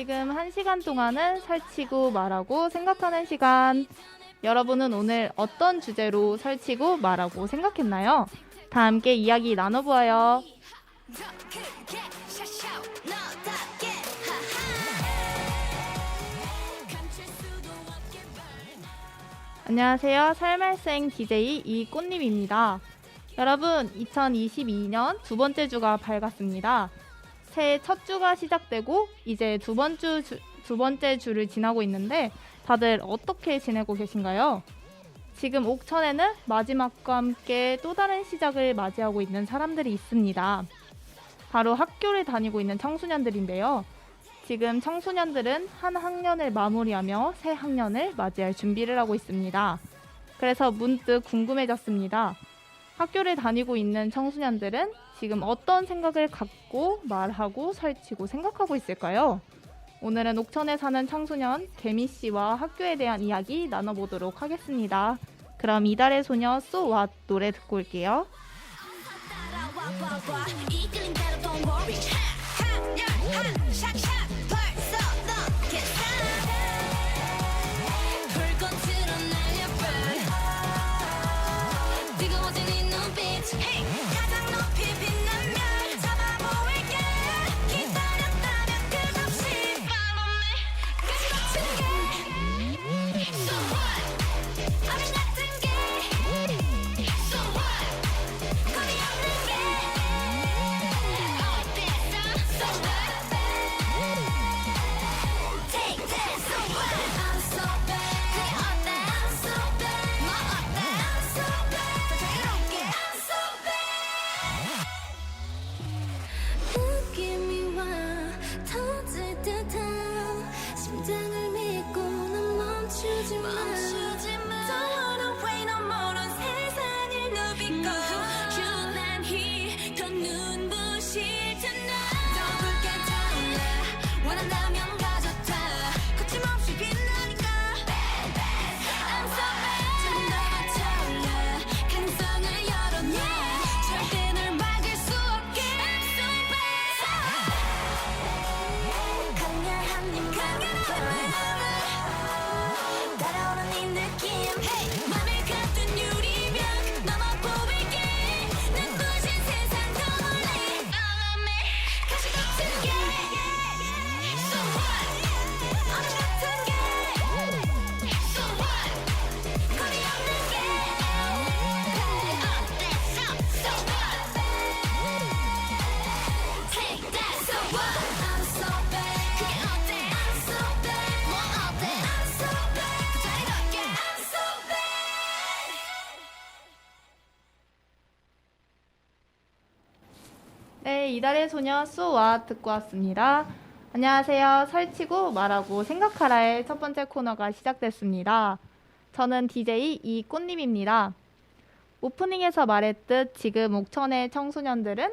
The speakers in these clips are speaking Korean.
지금 1시간 동안은 설치고 말하고 생각하는 시간. 여러분은 오늘 어떤 주제로 설치고 말하고 생각했나요? 다 함께 이야기 나눠보아요. 안녕하세요. 살말생 DJ 이꽃님입니다. 여러분, 2022년 두 번째 주가 밝았습니다. 새해 첫 주가 시작되고 이제 두 번째 주를 지나고 있는데 다들 어떻게 지내고 계신가요? 지금 옥천에는 마지막과 함께 또 다른 시작을 맞이하고 있는 사람들이 있습니다. 바로 학교를 다니고 있는 청소년들인데요. 지금 청소년들은 한 학년을 마무리하며 새 학년을 맞이할 준비를 하고 있습니다. 그래서 문득 궁금해졌습니다. 학교를 다니고 있는 청소년들은 지금 어떤 생각을 갖고 말하고 설치고 생각하고 있을까요? 오늘은 옥천에 사는 청소년 개미씨와 학교에 대한 이야기 나눠보도록 하겠습니다. 그럼 이달의 소녀 So What 노래 듣고 올게요. 네, 이달의 소녀 So What 듣고 왔습니다. 안녕하세요. 설치고 말하고 생각하라의 첫 번째 코너가 시작됐습니다. 저는 DJ 이꽃님입니다. 오프닝에서 말했듯 지금 옥천의 청소년들은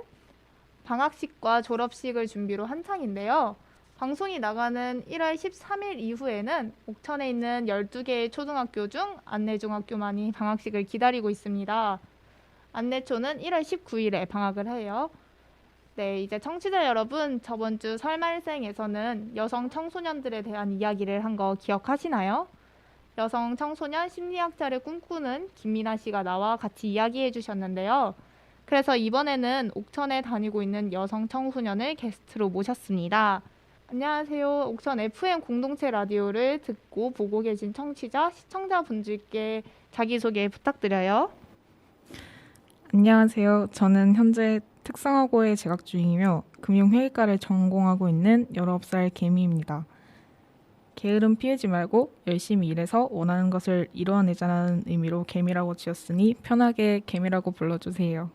방학식과 졸업식을 준비로 한창인데요. 방송이 나가는 1월 13일 이후에는 옥천에 있는 12개의 초등학교 중 안내중학교만이 방학식을 기다리고 있습니다. 안내초는 1월 19일에 방학을 해요. 네, 이제 청취자 여러분, 저번 주 설말생에서는 여성 청소년들에 대한 이야기를 한 거 기억하시나요? 여성 청소년 심리학자를 꿈꾸는 김민아 씨가 나와 같이 이야기해 주셨는데요. 그래서 이번에는 옥천에 다니고 있는 여성 청소년을 게스트로 모셨습니다. 안녕하세요. 옥천 FM 공동체 라디오를 듣고 보고 계신 청취자, 시청자분들께 자기소개 부탁드려요. 안녕하세요. 저는 현재 특성화고에 재학 중이며 금융회계과를 전공하고 있는 19살 개미입니다. 게으름 피우지 말고 열심히 일해서 원하는 것을 이루어내자는 의미로 개미라고 지었으니 편하게 개미라고 불러주세요.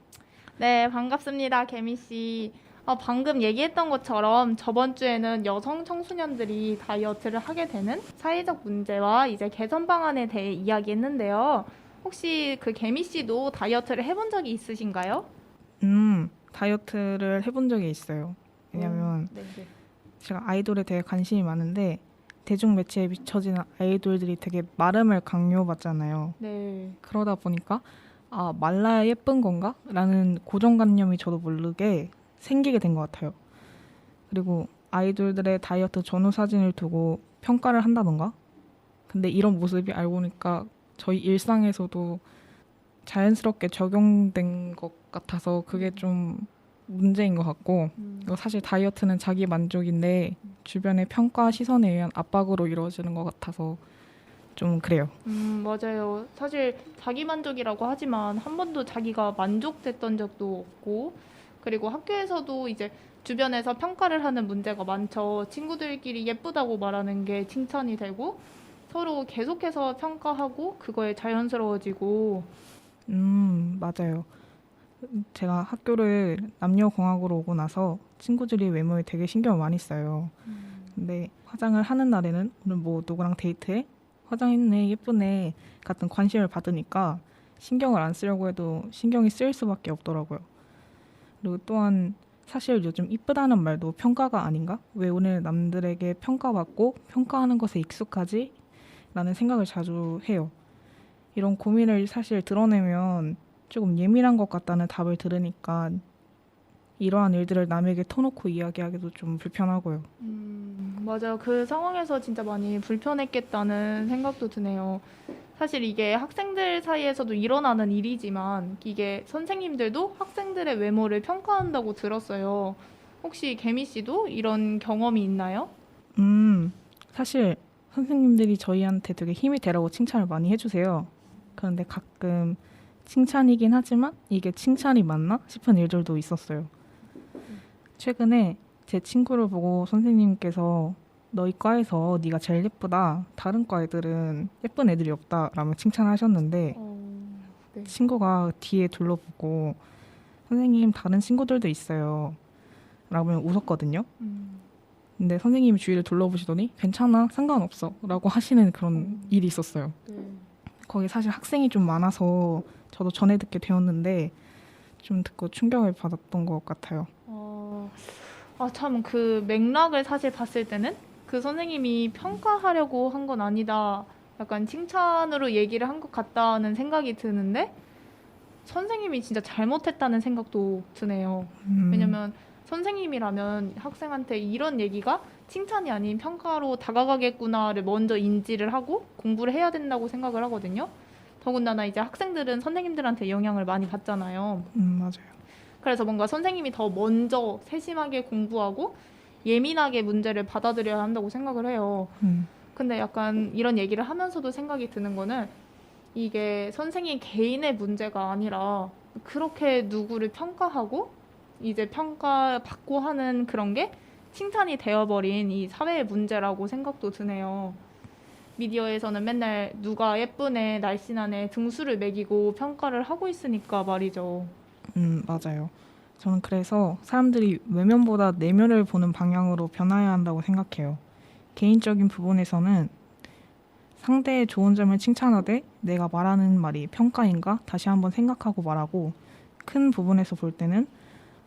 네, 반갑습니다, 개미씨. 방금 얘기했던 것처럼 저번 주에는 여성 청소년들이 다이어트를 하게 되는 사회적 문제와 이제 개선 방안에 대해 이야기했는데요. 혹시 그 개미씨도 다이어트를 해본 적이 있으신가요? 다이어트를 해본 적이 있어요. 왜냐면 네. 제가 아이돌에 대해 관심이 많은데 대중매체에 비춰지는 아이돌들이 되게 마름을 강요받잖아요. 네. 그러다 보니까 말라야 예쁜 건가? 라는 고정관념이 저도 모르게 생기게 된 것 같아요. 그리고 아이돌들의 다이어트 전후 사진을 두고 평가를 한다던가. 근데 이런 모습이 알고 보니까 저희 일상에서도 자연스럽게 적용된 것 같아서 그게 좀 문제인 것 같고, 이거 사실 다이어트는 자기 만족인데 주변의 평가 시선에 의한 압박으로 이루어지는 것 같아서 좀 그래요. 맞아요. 사실 자기 만족이라고 하지만 한 번도 자기가 만족됐던 적도 없고, 그리고 학교에서도 이제 주변에서 평가를 하는 문제가 많죠. 친구들끼리 예쁘다고 말하는 게 칭찬이 되고, 서로 계속해서 평가하고 그거에 자연스러워지고. 맞아요. 제가 학교를 남녀공학으로 오고 나서 친구들이 외모에 되게 신경을 많이 써요. 근데 화장을 하는 날에는 오늘 뭐 누구랑 데이트해? 화장했네, 예쁘네 같은 관심을 받으니까 신경을 안 쓰려고 해도 신경이 쓰일 수밖에 없더라고요. 그리고 또한 사실 요즘 이쁘다는 말도 평가가 아닌가? 왜 오늘 남들에게 평가받고 평가하는 것에 익숙하지? 라는 생각을 자주 해요. 이런 고민을 사실 드러내면 조금 예민한 것 같다는 답을 들으니까 이러한 일들을 남에게 터놓고 이야기하기도 좀 불편하고요. 맞아요. 그 상황에서 진짜 많이 불편했겠다는 생각도 드네요. 사실 이게 학생들 사이에서도 일어나는 일이지만 이게 선생님들도 학생들의 외모를 평가한다고 들었어요. 혹시 개미 씨도 이런 경험이 있나요? 사실 선생님들이 저희한테 되게 힘이 되라고 칭찬을 많이 해주세요. 그런데 가끔 칭찬이긴 하지만 이게 칭찬이 맞나 싶은 일들도 있었어요. 최근에 제 친구를 보고 선생님께서 너희 과에서 네가 제일 예쁘다. 다른 과 애들은 예쁜 애들이 없다. 라며 칭찬하셨는데 네. 친구가 뒤에 둘러보고 선생님 다른 친구들도 있어요. 라며 웃었거든요. 근데 선생님이 주위를 둘러보시더니 괜찮아 상관없어 라고 하시는 그런 일이 있었어요. 네. 거기 사실 학생이 좀 많아서 저도 전에 듣게 되었는데 좀 듣고 충격을 받았던 것 같아요. 참 그 맥락을 사실 봤을 때는 그 선생님이 평가하려고 한 건 아니다. 약간 칭찬으로 얘기를 한 것 같다는 생각이 드는데 선생님이 진짜 잘못했다는 생각도 드네요. 왜냐면 선생님이라면 학생한테 이런 얘기가 칭찬이 아닌 평가로 다가가겠구나를 먼저 인지를 하고 공부를 해야 된다고 생각을 하거든요. 더군다나 이제 학생들은 선생님들한테 영향을 많이 받잖아요. 맞아요. 그래서 뭔가 선생님이 더 먼저 세심하게 공부하고 예민하게 문제를 받아들여야 한다고 생각을 해요. 근데 약간 이런 얘기를 하면서도 생각이 드는 거는 이게 선생님 개인의 문제가 아니라 그렇게 누구를 평가하고 이제 평가받고 하는 그런 게 칭찬이 되어버린 이 사회의 문제라고 생각도 드네요. 미디어에서는 맨날 누가 예쁘네, 날씬하네 등수를 매기고 평가를 하고 있으니까 말이죠. 맞아요. 저는 그래서 사람들이 외면보다 내면을 보는 방향으로 변화해야 한다고 생각해요. 개인적인 부분에서는 상대의 좋은 점을 칭찬하되 내가 말하는 말이 평가인가 다시 한번 생각하고 말하고, 큰 부분에서 볼 때는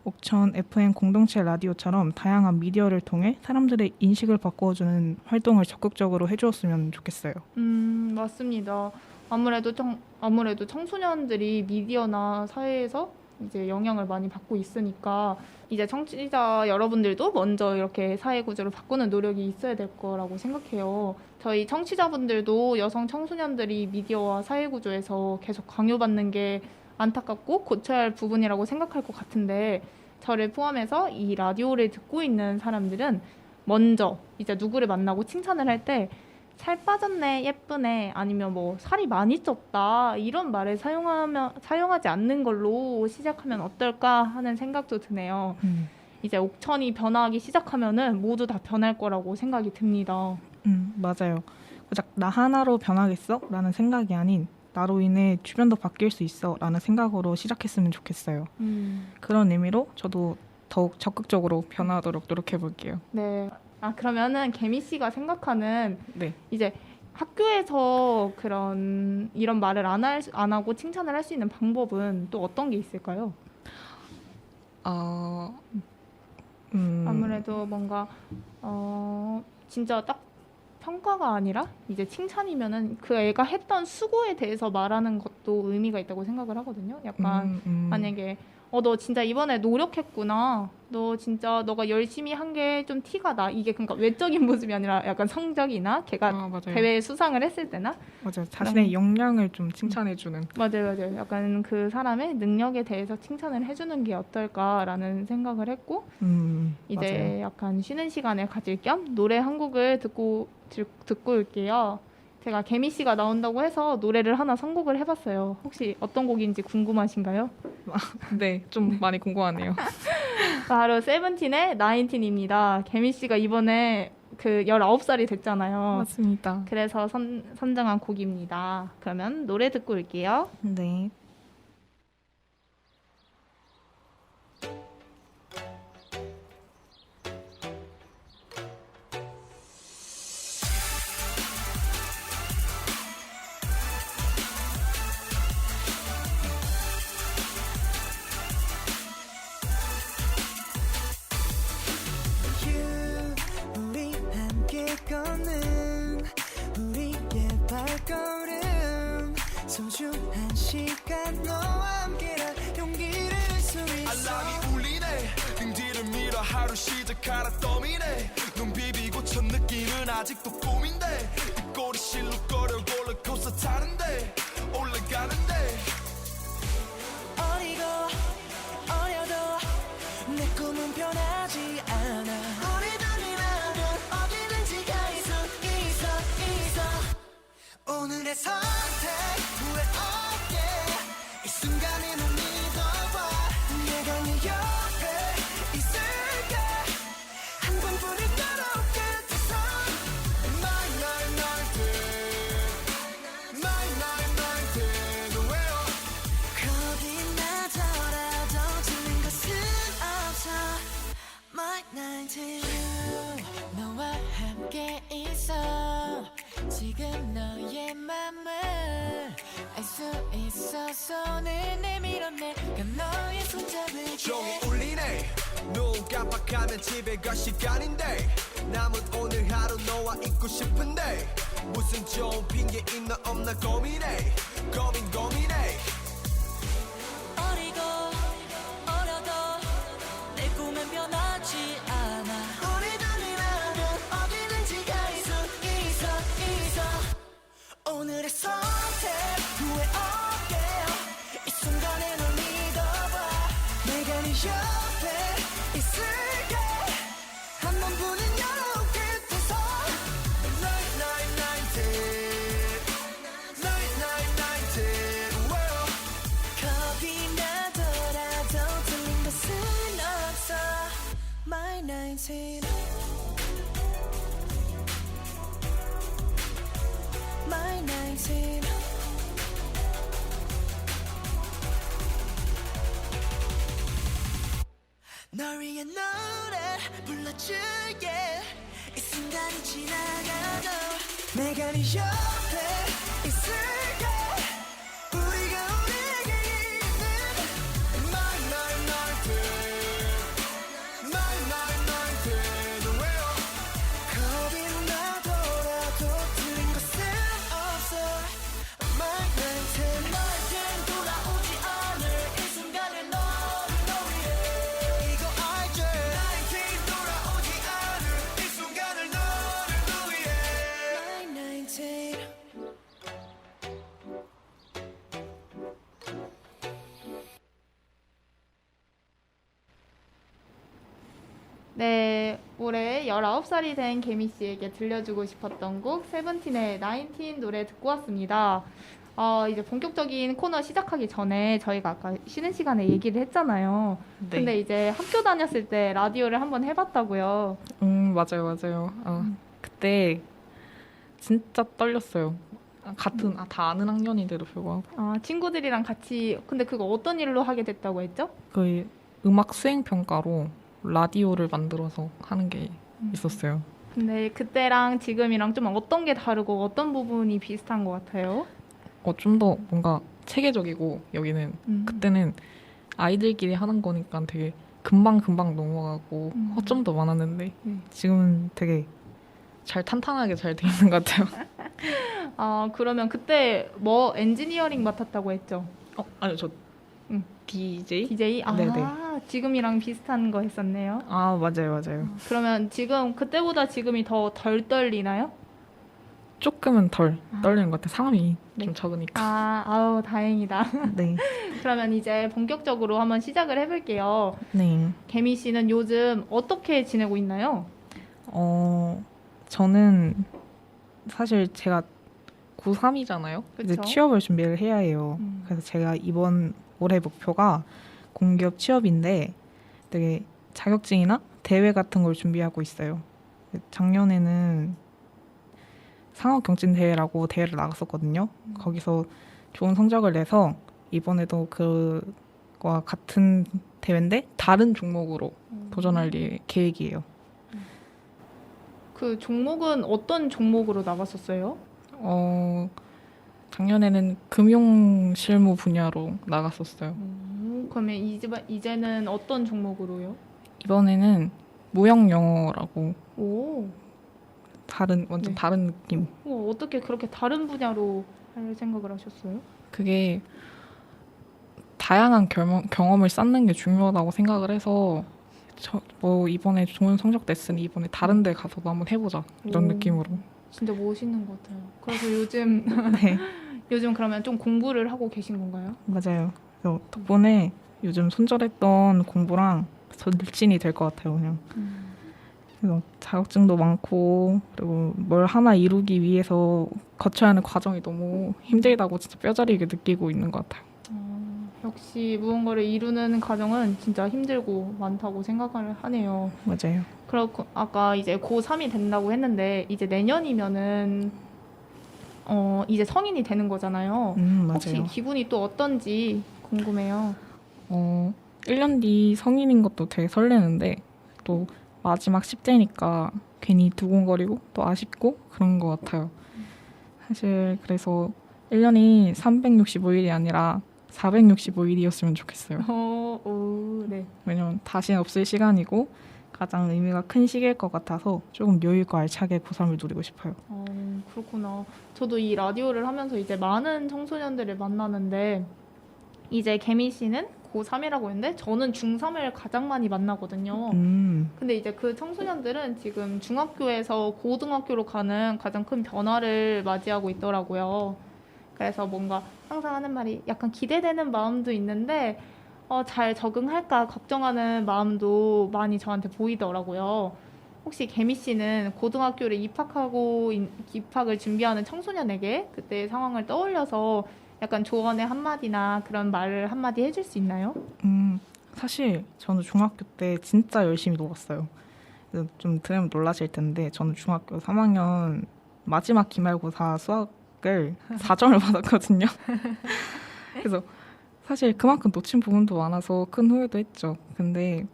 옥천 FM 공동체 라디오처럼 다양한 미디어를 통해 사람들의 인식을 바꿔주는 활동을 적극적으로 해주었으면 좋겠어요. 맞습니다. 아무래도 청소년들이 미디어나 사회에서 이제 영향을 많이 받고 있으니까 이제 청취자 여러분들도 먼저 이렇게 사회 구조를 바꾸는 노력이 있어야 될 거라고 생각해요. 저희 청취자분들도 여성 청소년들이 미디어와 사회 구조에서 계속 강요받는 게 안타깝고 고쳐야 할 부분이라고 생각할 것 같은데 저를 포함해서 이 라디오를 듣고 있는 사람들은 먼저 이제 누구를 만나고 칭찬을 할 때 살 빠졌네, 예쁘네, 아니면 뭐 살이 많이 쪘다 이런 말을 사용하지 않는 걸로 시작하면 어떨까 하는 생각도 드네요. 이제 옥천이 변화하기 시작하면은 모두 다 변할 거라고 생각이 듭니다. 맞아요. 고작 나 하나로 변하겠어? 라는 생각이 아닌 나로 인해 주변도 바뀔 수 있어 라는 생각으로 시작했으면 좋겠어요. 그런 의미로 저도 더욱 적극적으로 변화하도록 노력해 볼게요. 네. 그러면은 개미 씨가 생각하는 네. 이제 학교에서 이런 말을 안 하고 칭찬을 할 수 있는 방법은 또 어떤 게 있을까요? 아무래도 뭔가 진짜 딱 평가가 아니라 이제 칭찬이면은 그 애가 했던 수고에 대해서 말하는 것도 의미가 있다고 생각을 하거든요. 약간 만약에 너 진짜 이번에 노력했구나. 너 진짜 너가 열심히 한 게 좀 티가 나. 이게 그러니까 외적인 모습이 아니라 약간 성적이나 걔가 맞아요. 대회 수상을 했을 때나 맞아요. 자신의 역량을 좀 칭찬해주는. 맞아요. 약간 그 사람의 능력에 대해서 칭찬을 해주는 게 어떨까라는 생각을 했고 이제 맞아요. 약간 쉬는 시간을 가질 겸 노래 한 곡을 듣고 올게요. 제가 개미 씨가 나온다고 해서 노래를 하나 선곡을 해봤어요. 혹시 어떤 곡인지 궁금하신가요? 네, 좀 많이 궁금하네요. 바로 세븐틴의 나인틴입니다. 개미 씨가 이번에 그 19살이 됐잖아요. 맞습니다. 그래서 선정한 곡입니다. 그러면 노래 듣고 올게요. 네. 우리 함께 걷는 우리의 발걸음 소중한 시간 너와 함께란 용기를 수 있어 알람이 울리네 등뒤를 밀어 하루 시작하라 떠미네 눈 비비고 첫 느낌은 아직도 꿈인데 이 꼴이 실룩거려 롤러코스터 타는데 올라가는데 어리고 어려도 내 꿈은 변하지 않아 우리 둘이라면 어디든지 갈 수 있어 오늘의 선택 후회 없게 이 순간에 넌 믿어봐 내가 네 옆에 있을게 한 번뿐인 따라올 끝에서 겁이 나더라도 틀린 것은 없어 My 19 너와 함께 있어 지금 너의 맘을 알 수 있어 손을 내밀어 내가 너의 손잡을게 종이 울리네 눈 깜빡하면 집에 갈 시간인데 남은 오늘 하루 너와 있고 싶은데 무슨 좋은 핑계 있나 없나 고민해 고민해 어리고 어려도 내 꿈은 변하지 않아 우리 둘이라면 어디든지 갈 수 있어 오늘의 선택 후회 없게 이 순간에 널 믿어봐 내가 네 옆에 있을게 한 번뿐인 여러운 끝에서 겁이 나더라도 틀린 것은 없어 My 19 My 19 널 위해 노래 불러줄게 이 순간이 지나가도 내가 네 옆에 있을게 우리가 우리에게 있는 My 19 겁이 나더라도 틀린 것은 없어 My 19 너에겐 돌아오지 않을 이 순간을 너를 위해 이거 알지 19 돌아오지 않을 이 순간을 너를 위해 My 19 네, 올해 19살이 된 개미 씨에게 들려주고 싶었던 곡 세븐틴의 19 노래 듣고 왔습니다. 이제 본격적인 코너 시작하기 전에 저희가 아까 쉬는 시간에 얘기를 했잖아요. 네. 근데 이제 학교 다녔을 때 라디오를 한번 해봤다고요. 맞아요. 그때 진짜 떨렸어요. 다 아는 학년인데도 불구하고. 친구들이랑 같이, 근데 그거 어떤 일로 하게 됐다고 했죠? 그 음악 수행 평가로 라디오를 만들어서 하는 게 있었어요. 근데 그때랑 지금이랑 좀 어떤 게 다르고 어떤 부분이 비슷한 것 같아요? 좀 더 뭔가 체계적이고 여기는 그때는 아이들끼리 하는 거니까 되게 금방 넘어가고 허점도 많았는데 지금은 되게 잘 탄탄하게 잘 돼 있는 것 같아요. 그러면 그때 뭐 엔지니어링 맡았다고 했죠? 아니요, 저 DJ? DJ? 아, 네네. 지금이랑 비슷한 거 했었네요. 아, 맞아요. 그러면 지금 그때보다 지금이 더 덜 떨리나요? 조금은 덜 떨리는 것 같아요. 사람이 네. 좀 적으니까. 아우, 다행이다. 네. 그러면 이제 본격적으로 한번 시작을 해볼게요. 네. 개미 씨는 요즘 어떻게 지내고 있나요? 저는 사실 제가 고3이잖아요. 이제 그쵸? 취업을 준비를 해야 해요. 그래서 제가 이번 올해 목표가 공기업 취업인데 되게 자격증이나 대회 같은 걸 준비하고 있어요. 작년에는 상업경진대회라고 대회를 나갔었거든요. 거기서 좋은 성적을 내서 이번에도 그와 같은 대회인데 다른 종목으로 도전할 계획이에요. 그 종목은 어떤 종목으로 나갔었어요? 작년에는 금융실무 분야로 나갔었어요. 그러면 이제는 어떤 종목으로요? 이번에는 무역영어라고 오, 완전 네. 다른 느낌. 어떻게 그렇게 다른 분야로 할 생각을 하셨어요? 그게 다양한 경험을 쌓는 게 중요하다고 생각을 해서 뭐 이번에 좋은 성적 냈으니 이번에 다른 데 가서도 한번 해보자 이런 오. 느낌으로. 진짜 멋있는 것 같아요. 그래서 요즘 네, 요즘 그러면 좀 공부를 하고 계신 건가요? 맞아요. 그래서 덕분에 요즘 손절했던 공부랑 절친이 될 것 같아요. 그냥. 그래서 자격증도 많고 그리고 뭘 하나 이루기 위해서 거쳐야 하는 과정이 너무 힘들다고 진짜 뼈저리게 느끼고 있는 것 같아요. 역시 무언가를 이루는 과정은 진짜 힘들고 많다고 생각을 하네요. 맞아요. 그렇고 아까 이제 고3이 된다고 했는데 이제 내년이면은 이제 성인이 되는 거잖아요. 혹시 맞아요. 기분이 또 어떤지 궁금해요. 1년 뒤 성인인 것도 되게 설레는데 또 마지막 10대니까 괜히 두근거리고 또 아쉽고 그런 것 같아요. 사실 그래서 1년이 365일이 아니라 465일이었으면 좋겠어요. 네. 왜냐면 다시는 없을 시간이고 가장 의미가 큰 시기일 것 같아서 조금 여유있고 알차게 고3을 누리고 싶어요. 그렇구나. 저도 이 라디오를 하면서 이제 많은 청소년들을 만나는데 이제 개미 씨는 고3이라고 했는데 저는 중3을 가장 많이 만나거든요. 근데 이제 그 청소년들은 지금 중학교에서 고등학교로 가는 가장 큰 변화를 맞이하고 있더라고요. 그래서 뭔가 항상 하는 말이 약간 기대되는 마음도 있는데 잘 적응할까 걱정하는 마음도 많이 저한테 보이더라고요. 혹시 개미 씨는 고등학교를 입학을 준비하는 청소년에게 그때 상황을 떠올려서 약간 조언의 한마디나 그런 말을 한마디 해줄 수 있나요? 사실 저는 중학교 때 진짜 열심히 놀았어요. 그래서 좀 들으면 놀라실 텐데 저는 중학교 3학년 마지막 기말고사 수학을 4점을 받았거든요. 그래서 사실 그만큼 놓친 부분도 많아서 큰 후회도 했죠. 근데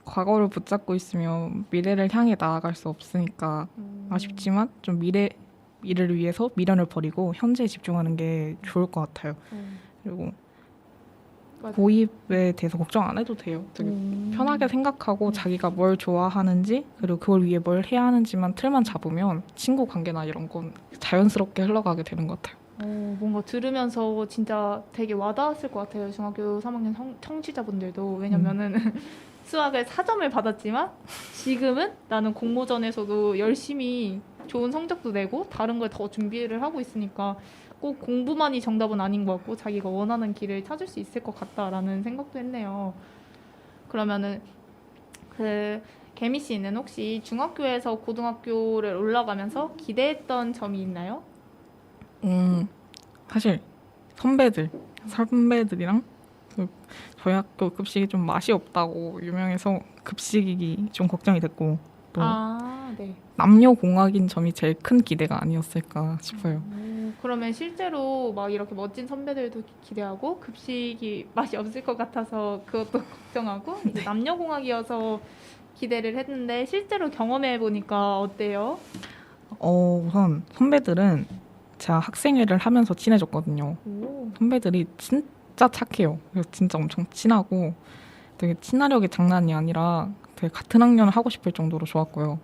과거를 붙잡고 있으면 미래를 향해 나아갈 수 없으니까 아쉽지만 좀 미래를 위해서 미련을 버리고 현재에 집중하는 게 좋을 것 같아요. 그리고 맞아요. 고입에 대해서 걱정 안 해도 돼요. 되게 편하게 생각하고 자기가 뭘 좋아하는지 그리고 그걸 위해 뭘 해야 하는지만 틀만 잡으면 친구 관계나 이런 건 자연스럽게 흘러가게 되는 것 같아요. 뭔가 들으면서 진짜 되게 와닿았을 것 같아요. 중학교 3학년 청취자분들도. 왜냐면은 수학을 4점을 받았지만 지금은 나는 공모전에서도 열심히 좋은 성적도 내고 다른 걸 더 준비를 하고 있으니까 꼭 공부만이 정답은 아닌 것 같고 자기가 원하는 길을 찾을 수 있을 것 같다라는 생각도 했네요. 그러면은 그 개미 씨는 혹시 중학교에서 고등학교를 올라가면서 기대했던 점이 있나요? 사실 선배들이랑 저희 학교 급식이 좀 맛이 없다고 유명해서 급식이 좀 걱정이 됐고 또 네. 남녀공학인 점이 제일 큰 기대가 아니었을까 싶어요. 그러면 실제로 막 이렇게 멋진 선배들도 기대하고 급식이 맛이 없을 것 같아서 그것도 걱정하고 이제 남녀공학이어서 기대를 했는데 실제로 경험해 보니까 어때요? 우선 선배들은 제가 학생회를 하면서 친해졌거든요. 선배들이 진짜 착해요. 그래서 진짜 엄청 친하고 되게 친화력이 장난이 아니라 되게 같은 학년을 하고 싶을 정도로 좋았고요.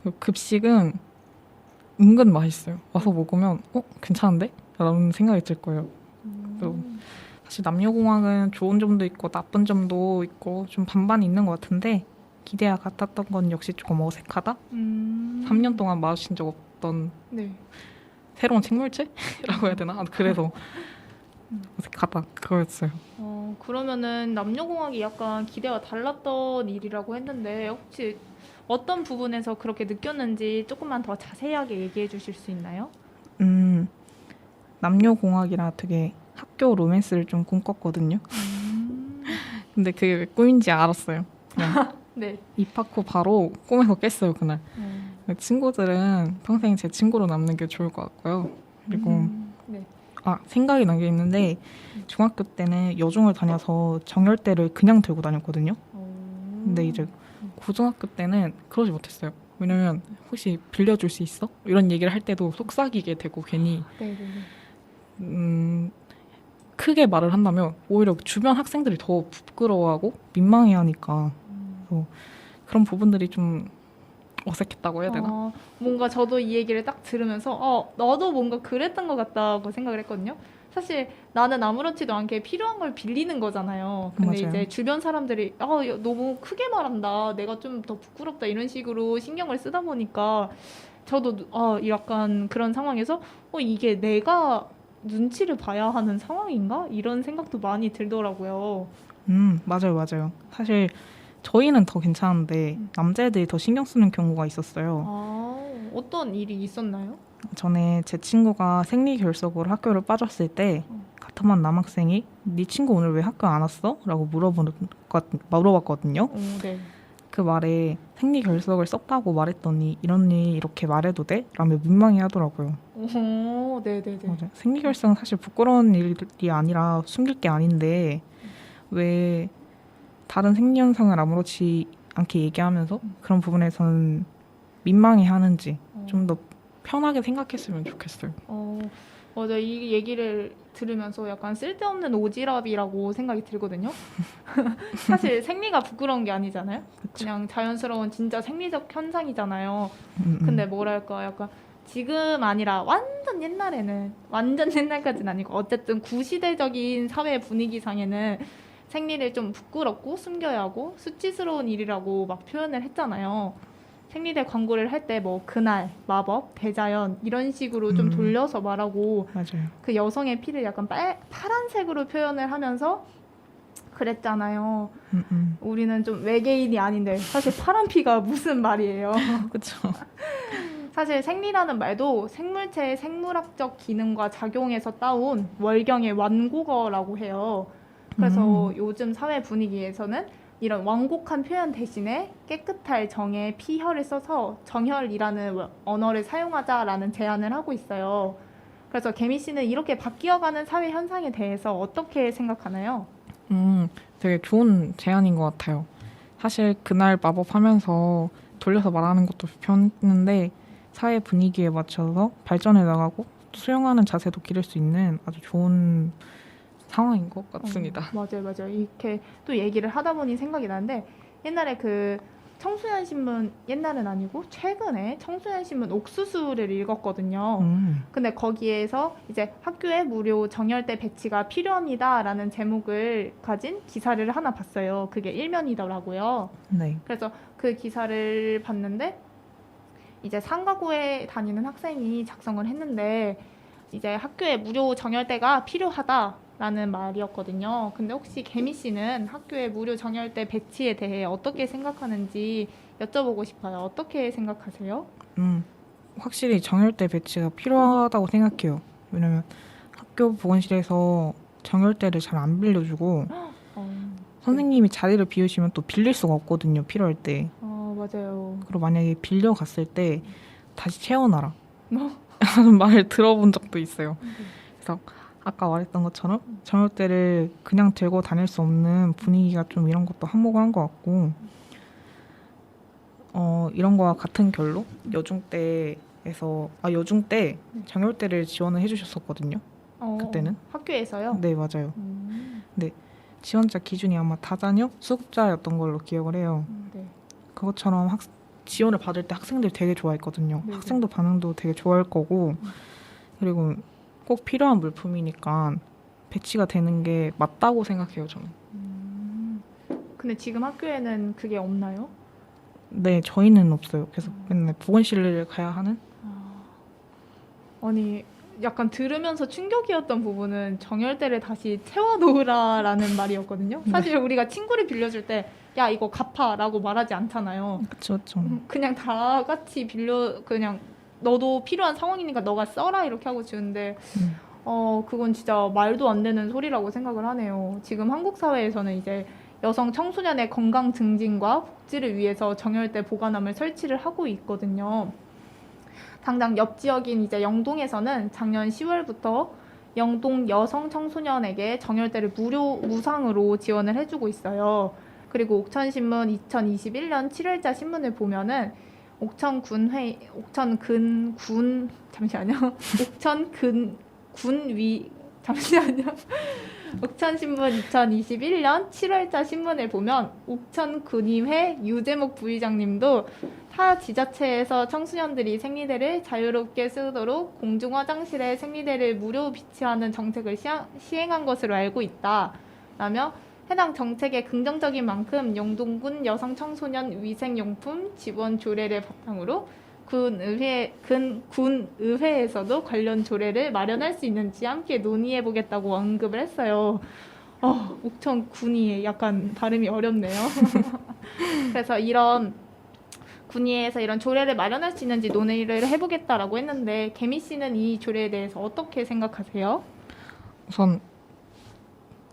그리고 급식은 은근 맛있어요. 와서 먹으면 괜찮은데? 라는 생각이 들 거예요. 그리고 사실 남녀공학은 좋은 점도 있고 나쁜 점도 있고 좀 반반 있는 것 같은데 기대와 같았던 건 역시 조금 어색하다. 3년 동안 마주친 적 없던 네. 새로운 생물체라고 해야 되나? 그래서 어색하다 그거였어요. 그러면은 남녀공학이 약간 기대와 달랐던 일이라고 했는데 혹시 어떤 부분에서 그렇게 느꼈는지 조금만 더 자세하게 얘기해 주실 수 있나요? 남녀공학이라 되게 학교 로맨스를 좀 꿈꿨거든요. 근데 그게 왜 꿈인지 알았어요. 그냥 네. 입학 후 바로 꿈에서 깼어요 그날. 친구들은 평생 제 친구로 남는 게 좋을 것 같고요. 그리고 네. 생각이 난 게 있는데 중학교 때는 여중을 다녀서 정열대를 그냥 들고 다녔거든요. 근데 이제 고등학교 때는 그러지 못했어요. 왜냐면 혹시 빌려줄 수 있어? 이런 얘기를 할 때도 속삭이게 되고 괜히 네네네. 크게 말을 한다면 오히려 주변 학생들이 더 부끄러워하고 민망해하니까 그런 부분들이 좀 어색했다고 해야 되나? 뭔가 저도 이 얘기를 딱 들으면서 나도 뭔가 그랬던 것 같다고 생각을 했거든요. 사실 나는 아무렇지도 않게 필요한 걸 빌리는 거잖아요. 근데 맞아요. 이제 주변 사람들이 야, 너무 크게 말한다. 내가 좀 더 부끄럽다. 이런 식으로 신경을 쓰다 보니까 저도 약간 그런 상황에서 이게 내가 눈치를 봐야 하는 상황인가? 이런 생각도 많이 들더라고요. 맞아요. 사실 저희는 더 괜찮은데 남자애들이 더 신경 쓰는 경우가 있었어요. 어떤 일이 있었나요? 전에 제 친구가 생리결석으로 학교를 빠졌을 때 같은 반 남학생이 네 친구 오늘 왜 학교 안 왔어? 라고 물어봤거든요. 네. 그 말에 생리결석을 썼다고 말했더니 이런 일 이렇게 말해도 돼? 라며 민망해 하더라고요. 네네네. 맞아요. 생리결석은 사실 부끄러운 일이 아니라 숨길 게 아닌데 왜 다른 생리현상을 아무렇지 않게 얘기하면서 그런 부분에서는 민망해 하는지 좀 더 편하게 생각했으면 좋겠어요. 맞아. 이 얘기를 들으면서 약간 쓸데없는 오지랖이라고 생각이 들거든요. 사실 생리가 부끄러운 게 아니잖아요. 그쵸. 그냥 자연스러운 진짜 생리적 현상이잖아요. 근데 뭐랄까 약간 지금 아니라 완전 옛날까지는 아니고 어쨌든 구시대적인 사회 분위기상에는 생리를 좀 부끄럽고 숨겨야 하고 수치스러운 일이라고 막 표현을 했잖아요. 생리대 광고를 할 때 뭐 그날, 마법, 대자연 이런 식으로 좀 돌려서 말하고 맞아요. 그 여성의 피를 약간 파란색으로 표현을 하면서 그랬잖아요. 우리는 좀 외계인이 아닌데 사실 파란 피가 무슨 말이에요. 그렇죠. 사실 생리라는 말도 생물체의 생물학적 기능과 작용에서 따온 월경의 완곡어라고 해요. 그래서 요즘 사회 분위기에서는 이런 완곡한 표현 대신에 깨끗할 정의 피혈을 써서 정혈이라는 언어를 사용하자라는 제안을 하고 있어요. 그래서 개미 씨는 이렇게 바뀌어가는 사회 현상에 대해서 어떻게 생각하나요? 되게 좋은 제안인 것 같아요. 사실 그날 마법하면서 돌려서 말하는 것도 편했는데 사회 분위기에 맞춰서 발전해 나가고 수용하는 자세도 기를 수 있는 아주 좋은 상황인 것 같습니다. 맞아요. 이렇게 또 얘기를 하다 보니 생각이 나는데 옛날에 그 청소년 신문, 옛날은 아니고 최근에 청소년 신문 옥수수를 읽었거든요. 근데 거기에서 이제 학교에 무료 정열대 배치가 필요합니다라는 제목을 가진 기사를 하나 봤어요. 그게 일면이더라고요. 네. 그래서 그 기사를 봤는데 이제 상가고에 다니는 학생이 작성을 했는데 이제 학교에 무료 정열대가 필요하다라는 말이었거든요. 근데 혹시 개미 씨는 학교에 무료 정열대 배치에 대해 어떻게 생각하는지 여쭤보고 싶어요. 어떻게 생각하세요? 확실히 정열대 배치가 필요하다고 생각해요. 왜냐면 학교 보건실에서 정열대를 잘 안 빌려주고 선생님이 자리를 비우시면 또 빌릴 수가 없거든요. 필요할 때. 맞아요. 그리고 만약에 빌려갔을 때 다시 채워놔라 하는 말을 들어본 적도 있어요. 그래서 아까 말했던 것처럼 정열대를 그냥 들고 다닐 수 없는 분위기가 좀 이런 것도 한몫을 한 것 같고 이런 거와 같은 결로 여중 때 정열대를 지원을 해주셨었거든요. 그때는. 학교에서요? 네, 맞아요. 네, 지원자 기준이 아마 다자녀 수급자였던 걸로 기억을 해요. 네. 그것처럼 지원을 받을 때 학생들 되게 좋아했거든요. 네네. 학생도 반응도 되게 좋아할 거고 그리고 꼭 필요한 물품이니까 배치가 되는 게 맞다고 생각해요, 저는. 근데 지금 학교에는 그게 없나요? 네, 저희는 없어요. 계속 맨날 보건실을 가야 하는? 아니, 약간 들으면서 충격이었던 부분은 정열대를 다시 채워놓으라라는 말이었거든요. 사실 우리가 친구를 빌려줄 때, 야, 이거 갚아라고 말하지 않잖아요. 그쵸, 그쵸. 그냥 다 같이 그냥 너도 필요한 상황이니까 너가 써라 이렇게 하고 주는데, 그건 진짜 말도 안 되는 소리라고 생각을 하네요. 지금 한국 사회에서는 이제 여성 청소년의 건강 증진과 복지를 위해서 정열대 보관함을 설치를 하고 있거든요. 당장 옆 지역인 이제 영동에서는 작년 10월부터 영동 여성 청소년에게 정열대를 무상으로 지원을 해주고 있어요. 그리고 옥천신문 2021년 7월자 신문을 보면은 옥천신문 2021년 7월자 신문을 보면 옥천군의회 유재목 부의장님도 타 지자체에서 청소년들이 생리대를 자유롭게 쓰도록 공중 화장실에 생리대를 무료 비치하는 정책을 시행한 것으로 알고 있다 라며 해당 정책의 긍정적인 만큼 영동군 여성 청소년 위생용품 지원 조례를 바탕으로 군의회에서도 관련 조례를 마련할 수 있는지 함께 논의해보겠다고 언급을 했어요. 옥천 군의회 약간 발음이 어렵네요. 그래서 이런 군의회에서 이런 조례를 마련할 수 있는지 논의를 해보겠다라고 했는데 개미 씨는 이 조례에 대해서 어떻게 생각하세요? 우선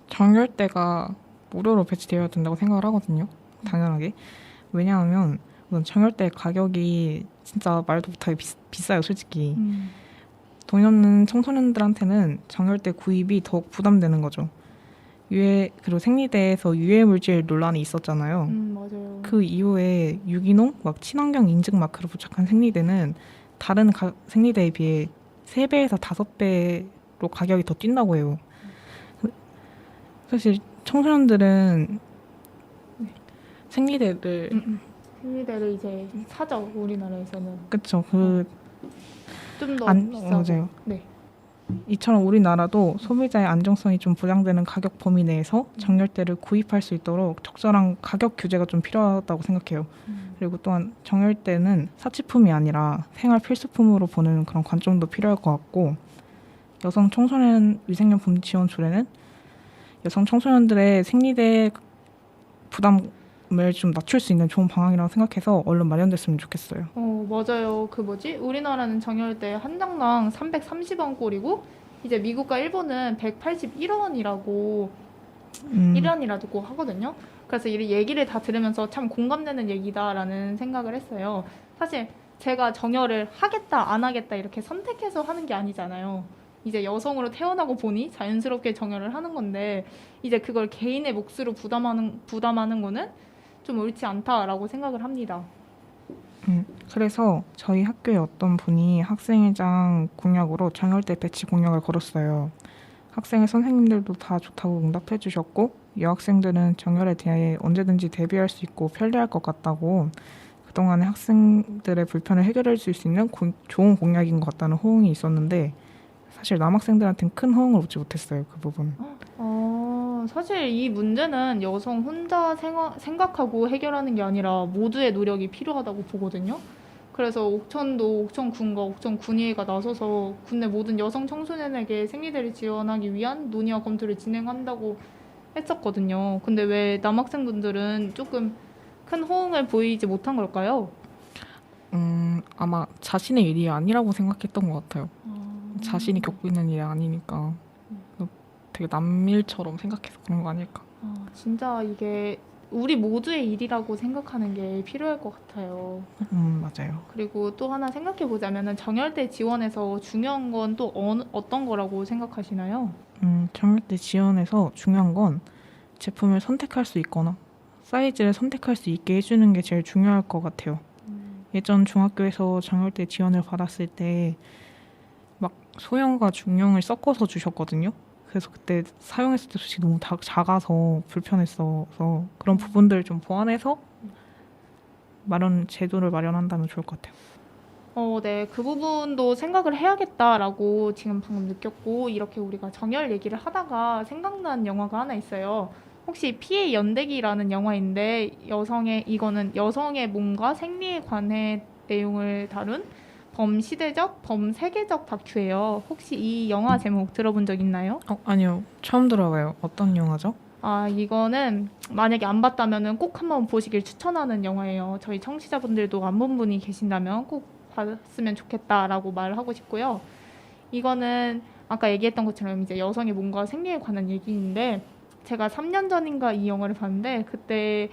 정열대가 무료로 배치되어야 된다고 생각을 하거든요. 당연하게. 왜냐하면 우선 정열대 가격이 진짜 말도 못하게 비싸요, 솔직히. 돈이 없는 청소년들한테는 정열대 구입이 더욱 부담되는 거죠. 그리고 생리대에서 유해 물질 논란이 있었잖아요. 맞아요. 그 이후에 유기농, 막 친환경 인증 마크를 부착한 생리대는 다른 생리대에 비해 3배에서 5배로 가격이 더 뛴다고 해요. 사실 청소년들은 생리대를 생리대를 이제 사죠, 우리나라에서는. 그쵸. 좀 더 비싸고. 맞아요. 네. 이처럼 우리나라도 소비자의 안정성이 좀 보장되는 가격 범위 내에서 정열대를 구입할 수 있도록 적절한 가격 규제가 좀 필요하다고 생각해요. 그리고 또한 정열대는 사치품이 아니라 생활 필수품으로 보는 그런 관점도 필요할 것 같고, 여성 청소년 위생용품 지원 조례는 여성 청소년들의 생리대 부담을 좀 낮출 수 있는 좋은 방향이라고 생각해서 얼른 마련됐으면 좋겠어요. 맞아요. 우리나라는 정열대 한 장당 330원 꼴이고 이제 미국과 일본은 181원이라고 1원이라고 하거든요. 그래서 이 얘기를 다 들으면서 참 공감되는 얘기다라는 생각을 했어요. 사실 제가 정열을 하겠다 안 하겠다 이렇게 선택해서 하는 게 아니잖아요. 이제 여성으로 태어나고 보니 자연스럽게 정열을 하는 건데 이제 그걸 개인의 몫으로 부담하는 거는 좀 옳지 않다라고 생각을 합니다. 그래서 저희 학교에 어떤 분이 학생회장 공약으로 정열대 배치 공약을 걸었어요. 학생회 선생님들도 다 좋다고 응답해 주셨고 여학생들은 정열에 대해 언제든지 대비할 수 있고 편리할 것 같다고 그동안의 학생들의 불편을 해결해 줄 수 있는 좋은 공약인 것 같다는 호응이 있었는데 사실 남학생들한테는 큰 호응을 얻지 못했어요. 그 부분. 사실 이 문제는 여성 혼자 생각하고 해결하는 게 아니라 모두의 노력이 필요하다고 보거든요. 그래서 옥천군과 옥천군의회가 나서서 군내 모든 여성 청소년에게 생리대를 지원하기 위한 논의와 검토를 진행한다고 했었거든요. 근데 왜 남학생분들은 조금 큰 호응을 보이지 못한 걸까요? 아마 자신의 일이 아니라고 생각했던 것 같아요. 자신이 겪고 있는 일이 아니니까 되게 남일처럼 생각해서 그런 거 아닐까. 진짜 이게 우리 모두의 일이라고 생각하는 게 필요할 것 같아요. 맞아요. 그리고 또 하나 생각해 보자면 정열대 지원에서 중요한 건 또 어떤 거라고 생각하시나요? 정열대 지원에서 중요한 건 제품을 선택할 수 있거나 사이즈를 선택할 수 있게 해주는 게 제일 중요할 것 같아요. 예전 중학교에서 정열대 지원을 받았을 때 막 소형과 중형을 섞어서 주셨거든요. 그래서 그때 사용했을 때 솔직히 너무 작아서 불편했어서 그런 부분들을 좀 보완해서 제도를 마련한다면 좋을 것 같아요. 네, 그 부분도 생각을 해야겠다라고 지금 방금 느꼈고, 이렇게 우리가 정열 얘기를 하다가 생각난 영화가 하나 있어요. 혹시 피의 연대기라는 영화인데, 이거는 여성의 몸과 생리에 관해 내용을 다룬 범시대적, 범세계적 다큐예요. 혹시 이 영화 제목 들어본 적 있나요? 아니요. 처음 들어봐요. 어떤 영화죠? 이거는 만약에 안 봤다면은 꼭 한번 보시길 추천하는 영화예요. 저희 청취자분들도 안 본 분이 계신다면 꼭 봤으면 좋겠다라고 말하고 싶고요. 이거는 아까 얘기했던 것처럼 이제 여성의 몸과 생리에 관한 얘기인데, 제가 3년 전인가 이 영화를 봤는데 그때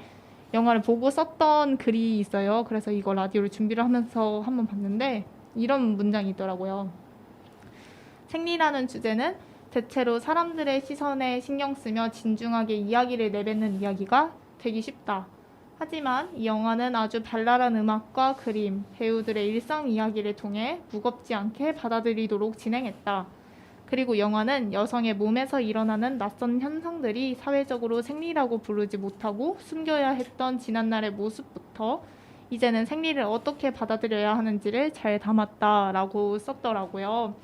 영화를 보고 썼던 글이 있어요. 그래서 이거 라디오를 준비를 하면서 한번 봤는데 이런 문장이 있더라고요. 생리라는 주제는 대체로 사람들의 시선에 신경 쓰며 진중하게 이야기를 내뱉는 이야기가 되기 쉽다. 하지만 이 영화는 아주 발랄한 음악과 그림, 배우들의 일상 이야기를 통해 무겁지 않게 받아들이도록 진행했다. 그리고 영화는 여성의 몸에서 일어나는 낯선 현상들이 사회적으로 생리라고 부르지 못하고 숨겨야 했던 지난날의 모습부터 이제는 생리를 어떻게 받아들여야 하는지를 잘 담았다라고 썼더라고요.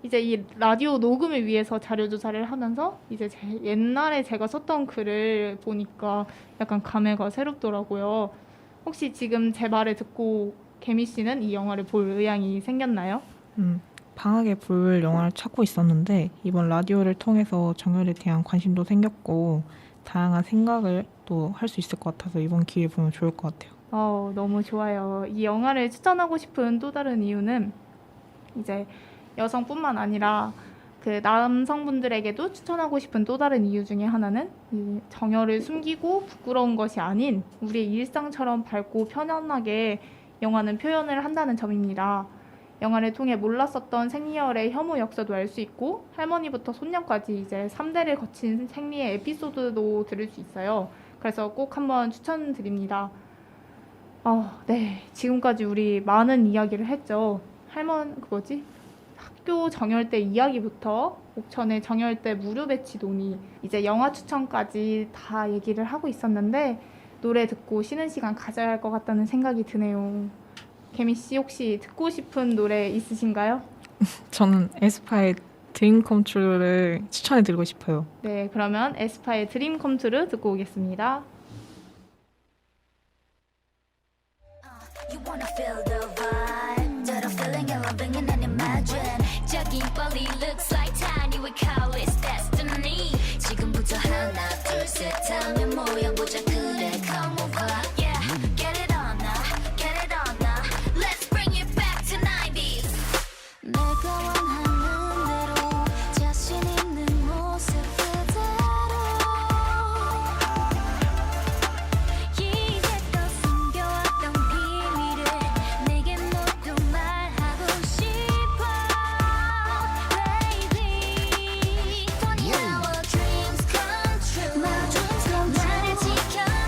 이제 이 라디오 녹음을 위해서 자료 조사를 하면서 이제 옛날에 제가 썼던 글을 보니까 약간 감회가 새롭더라고요. 혹시 지금 제 말을 듣고 개미 씨는 이 영화를 볼 의향이 생겼나요? 방학에 볼 영화를 찾고 있었는데 이번 라디오를 통해서 정열에 대한 관심도 생겼고 다양한 생각을 또 할 수 있을 것 같아서 이번 기회에 보면 좋을 것 같아요. 너무 좋아요. 이 영화를 추천하고 싶은 또 다른 이유는 이제 여성뿐만 아니라 그 남성분들에게도 추천하고 싶은 또 다른 이유 중에 하나는 이 정열을 숨기고 부끄러운 것이 아닌 우리의 일상처럼 밝고 편안하게 영화는 표현을 한다는 점입니다. 영화를 통해 몰랐었던 생리혈의 혐오 역사도 알 수 있고 할머니부터 손녀까지 이제 3대를 거친 생리의 에피소드도 들을 수 있어요. 그래서 꼭 한번 추천드립니다. 네. 지금까지 우리 많은 이야기를 했죠. 학교 정열대 이야기부터 옥천의 정열대 무료 배치 논의, 이제 영화 추천까지 다 얘기를 하고 있었는데 노래 듣고 쉬는 시간 가져야 할 것 같다는 생각이 드네요. 개미 씨 혹시 듣고 싶은 노래 있으신가요? 저는 에스파의 드림 컴트루를 추천해드리고 싶어요. 네, 그러면 에스파의 드림 컴투루 듣고 오겠습니다. You wanna feel the vibe that I'm feeling and loving and imagine 저기 빨리 looks like tiny we call it destiny 지금부터 하나 둘 셋 하면 모여보자 그래 come over yeah get it on now let's bring it back to 90s 내가 원하는 대로 자신 있는 모습 그대로 이제껏 숨겨왔던 비밀을 내게 모두 말하고 싶어 Baby Funny how our dreams come true 나를 지켜줘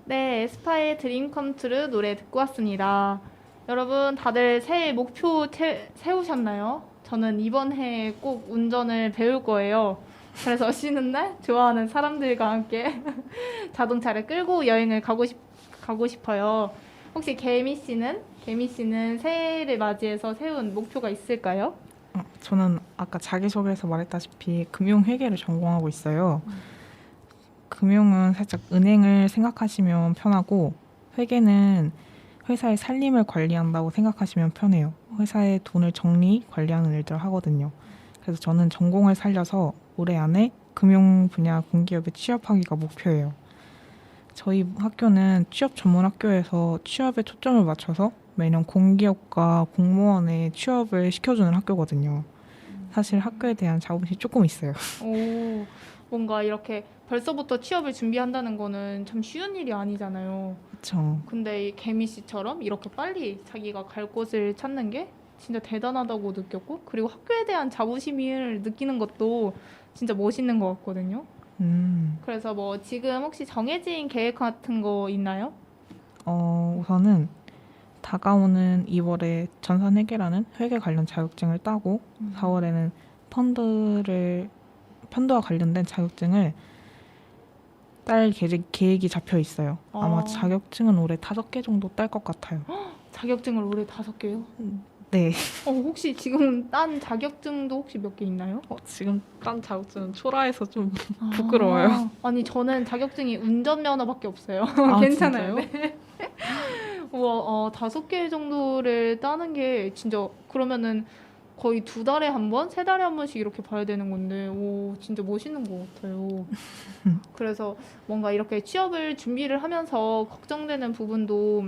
네, 에스파의 드림 컴트루 노래 듣고 왔습니다. 여러분 다들 새해 목표 세우셨나요? 저는 이번 해에 꼭 운전을 배울 거예요. 그래서 쉬는 날 좋아하는 사람들과 함께 자동차를 끌고 여행을 가고 싶어요. 혹시 개미 씨는 새해를 맞이해서 세운 목표가 있을까요? 저는 아까 자기소개에서 말했다시피 금융회계를 전공하고 있어요. 금융은 살짝 은행을 생각하시면 편하고 회계는 회사의 살림을 관리한다고 생각하시면 편해요. 회사의 돈을 정리, 관리하는 일들을 하거든요. 그래서 저는 전공을 살려서 올해 안에 금융 분야 공기업에 취업하기가 목표예요. 저희 학교는 취업 전문 학교에서 취업에 초점을 맞춰서 매년 공기업과 공무원의 취업을 시켜주는 학교거든요. 사실 학교에 대한 자부심이 조금 있어요. 오, 뭔가 이렇게 벌써부터 취업을 준비한다는 거는 참 쉬운 일이 아니잖아요. 그렇죠. 근데 이 개미 씨처럼 이렇게 빨리 자기가 갈 곳을 찾는 게 진짜 대단하다고 느꼈고, 그리고 학교에 대한 자부심을 느끼는 것도 진짜 멋있는 것 같거든요. 그래서 뭐 지금 혹시 정해진 계획 같은 거 있나요? 우선은 다가오는 2월에 전산회계라는 회계 관련 자격증을 따고 4월에는 펀드와 관련된 자격증을 딸 계획이 잡혀 있어요. 아마 아. 자격증은 올해 5개 정도 딸 것 같아요. 자격증을 올해 5개요? 네. 혹시 지금 딴 자격증도 혹시 몇 개 있나요? 지금 딴 자격증은 초라해서 좀 부끄러워요. 아니 저는 자격증이 운전면허밖에 없어요. 아, 괜찮아요. 진짜요? 네. 우와, 5개 정도를 따는 게 진짜 그러면은 거의 2달에 한 번, 3달에 한 번씩 이렇게 봐야 되는 건데, 오, 진짜 멋있는 것 같아요. 그래서 뭔가 이렇게 취업을 준비를 하면서 걱정되는 부분도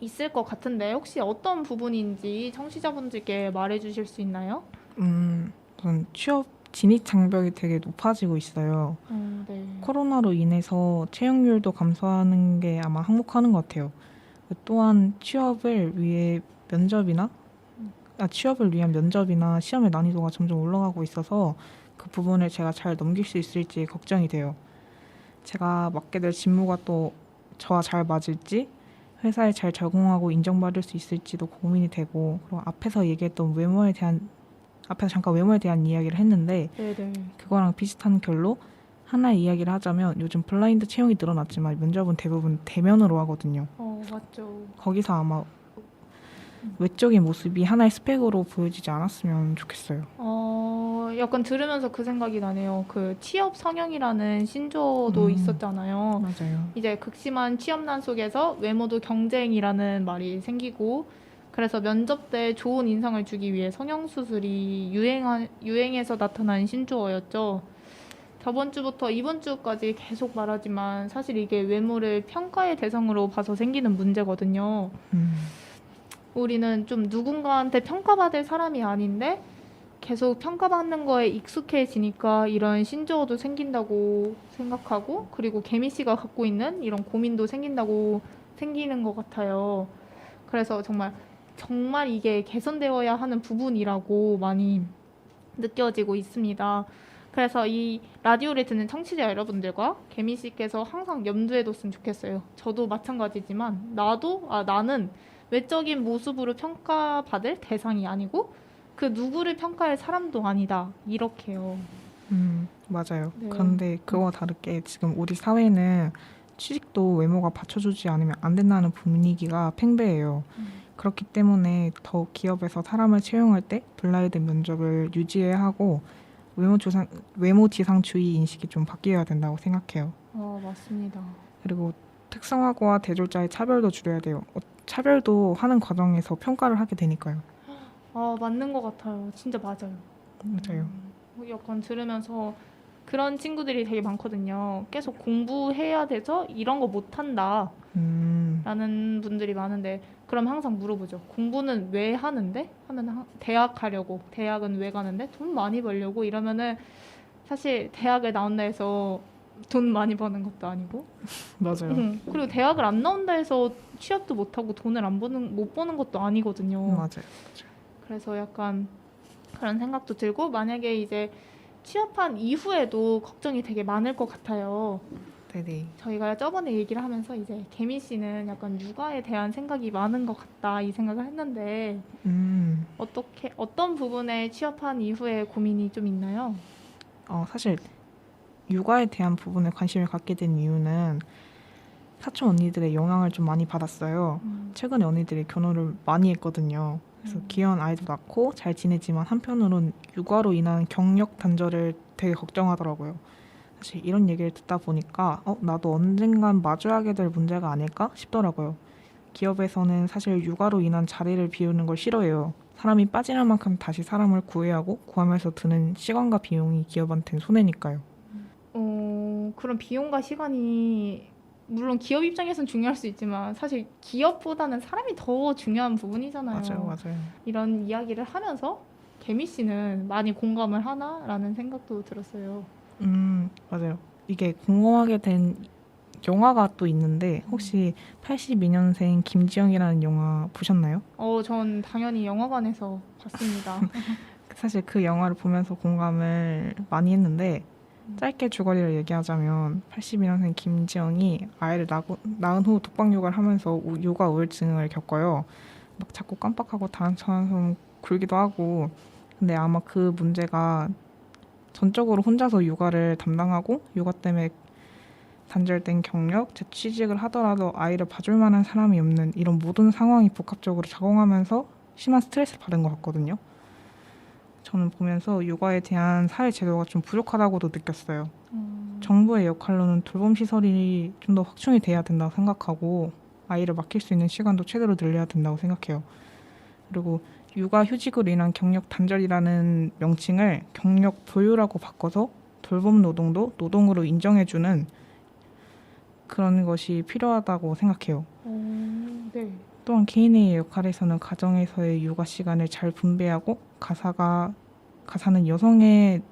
있을 것 같은데, 혹시 어떤 부분인지 청취자분들께 말해주실 수 있나요? 우선 취업 진입 장벽이 되게 높아지고 있어요. 네. 코로나로 인해서 채용률도 감소하는 게 아마 한몫하는 것 같아요. 또한 취업을 위한 면접이나 시험의 난이도가 점점 올라가고 있어서 그 부분을 제가 잘 넘길 수 있을지 걱정이 돼요. 제가 맡게 될 직무가 또 저와 잘 맞을지, 회사에 잘 적응하고 인정받을 수 있을지도 고민이 되고, 그리고 앞에서 잠깐 외모에 대한 이야기를 했는데 네네. 그거랑 비슷한 결로 하나의 이야기를 하자면 요즘 블라인드 채용이 늘어났지만 면접은 대부분 대면으로 하거든요. 맞죠. 거기서 아마 외적인 모습이 하나의 스펙으로 보여지지 않았으면 좋겠어요. 약간 들으면서 그 생각이 나네요. 그 취업 성형이라는 신조어도 있었잖아요. 맞아요. 이제 극심한 취업난 속에서 외모도 경쟁이라는 말이 생기고, 그래서 면접 때 좋은 인상을 주기 위해 성형수술이 유행해서 나타난 신조어였죠. 저번 주부터 이번 주까지 계속 말하지만 사실 이게 외모를 평가의 대상으로 봐서 생기는 문제거든요. 우리는 좀 누군가한테 평가받을 사람이 아닌데 계속 평가받는 거에 익숙해지니까 이런 신조어도 생긴다고 생각하고, 그리고 개미 씨가 갖고 있는 이런 고민도 생기는 것 같아요. 그래서 정말 이게 개선되어야 하는 부분이라고 많이 느껴지고 있습니다. 그래서 이 라디오를 듣는 청취자 여러분들과 개미 씨께서 항상 염두에 뒀으면 좋겠어요. 저도 마찬가지지만 나는 외적인 모습으로 평가받을 대상이 아니고 그 누구를 평가할 사람도 아니다. 이렇게요. 맞아요. 네. 그런데 그거와 다르게 지금 우리 사회는 취직도 외모가 받쳐주지 않으면 안 된다는 분위기가 팽배해요. 그렇기 때문에 더 기업에서 사람을 채용할 때 블라인드 면접을 유지해야 하고 외모 지상주의 인식이 좀 바뀌어야 된다고 생각해요. 맞습니다. 그리고 특성화고와 대졸자의 차별도 줄여야 돼요. 차별도 하는 과정에서 평가를 하게 되니까요. 맞는 것 같아요. 진짜 맞아요. 맞아요. 약간 들으면서 그런 친구들이 되게 많거든요. 계속 공부해야 돼서 이런 거 못한다 라는 분들이 많은데, 그럼 항상 물어보죠. 공부는 왜 하는데? 하면 대학 가려고. 대학은 왜 가는데? 돈 많이 벌려고. 이러면은 사실 대학을 나온다 해서 돈 많이 버는 것도 아니고, 맞아요. 그리고 대학을 안 나온다 해서 취업도 못하고 돈을 못 버는 것도 아니거든요. 맞아요. 그래서 약간 그런 생각도 들고, 만약에 이제 취업한 이후에도 걱정이 되게 많을 것 같아요. 네네. 저희가 저번에 얘기를 하면서 이제 개미 씨는 약간 육아에 대한 생각이 많은 것 같다 이 생각을 했는데 어떤 부분에 취업한 이후에 고민이 좀 있나요? 사실 육아에 대한 부분에 관심을 갖게 된 이유는 사촌 언니들의 영향을 좀 많이 받았어요. 최근에 언니들이 결혼을 많이 했거든요. 그래서 귀여운 아이도 낳고 잘 지내지만 한편으론 육아로 인한 경력 단절을 되게 걱정하더라고요. 사실 이런 얘기를 듣다 보니까 나도 언젠간 마주하게 될 문제가 아닐까 싶더라고요. 기업에서는 사실 육아로 인한 자리를 비우는 걸 싫어해요. 사람이 빠지는 만큼 다시 사람을 구해야 하고 구하면서 드는 시간과 비용이 기업한테는 손해니까요. 그런 비용과 시간이 물론 기업 입장에선 중요할 수 있지만 사실 기업보다는 사람이 더 중요한 부분이잖아요. 맞아요. 이런 이야기를 하면서 개미 씨는 많이 공감을 하나라는 생각도 들었어요. 맞아요. 이게 공허하게 된 영화가 또 있는데 혹시 82년생 김지영이라는 영화 보셨나요? 전 당연히 영화관에서 봤습니다. 사실 그 영화를 보면서 공감을 많이 했는데 짧게 줄거리를 얘기하자면 82년생 김지영이 아이를 낳은 후 독박 육아를 하면서 육아 우울증을 겪어요. 막 자꾸 깜빡하고 다른 굴기도 하고 근데 아마 그 문제가 전적으로 혼자서 육아를 담당하고 육아 때문에 단절된 경력, 재취직을 하더라도 아이를 봐줄 만한 사람이 없는 이런 모든 상황이 복합적으로 작용하면서 심한 스트레스를 받은 것 같거든요. 저는 보면서 육아에 대한 사회 제도가 좀 부족하다고도 느꼈어요. 정부의 역할로는 돌봄 시설이 좀 더 확충이 돼야 된다고 생각하고 아이를 맡길 수 있는 시간도 최대로 늘려야 된다고 생각해요. 그리고 육아 휴직으로 인한 경력 단절이라는 명칭을 경력 보유라고 바꿔서 돌봄 노동도 노동으로 인정해주는 그런 것이 필요하다고 생각해요. 네. 또한 개인의 역할에서는 가정에서의 육아 시간을 잘 분배하고 가사는 여성의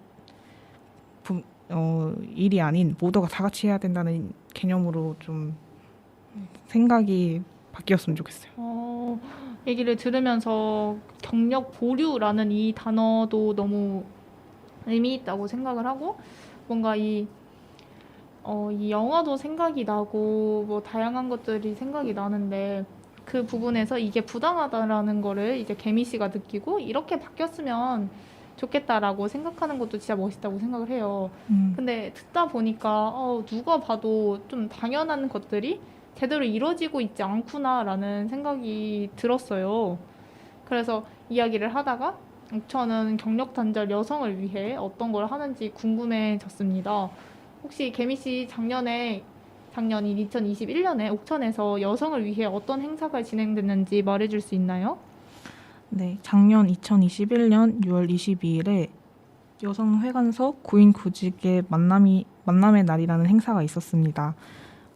일이 아닌 모두가 다 같이 해야 된다는 개념으로 좀 생각이 바뀌었으면 좋겠어요. 얘기를 들으면서 경력 보류라는 이 단어도 너무 의미 있다고 생각을 하고 뭔가 이 영화도 생각이 나고 뭐 다양한 것들이 생각이 나는데 그 부분에서 이게 부당하다라는 거를 이제 개미 씨가 느끼고 이렇게 바뀌었으면 좋겠다라고 생각하는 것도 진짜 멋있다고 생각을 해요. 근데 듣다 보니까 누가 봐도 좀 당연한 것들이 제대로 이루어지고 있지 않구나라는 생각이 들었어요. 그래서 이야기를 하다가 옥천은 경력 단절 여성을 위해 어떤 걸 하는지 궁금해졌습니다. 혹시 개미 씨 작년인 2021년에 옥천에서 여성을 위해 어떤 행사가 진행됐는지 말해줄 수 있나요? 네, 작년 2021년 6월 22일에 여성회관서 9인 구직의 만남의 날이라는 행사가 있었습니다.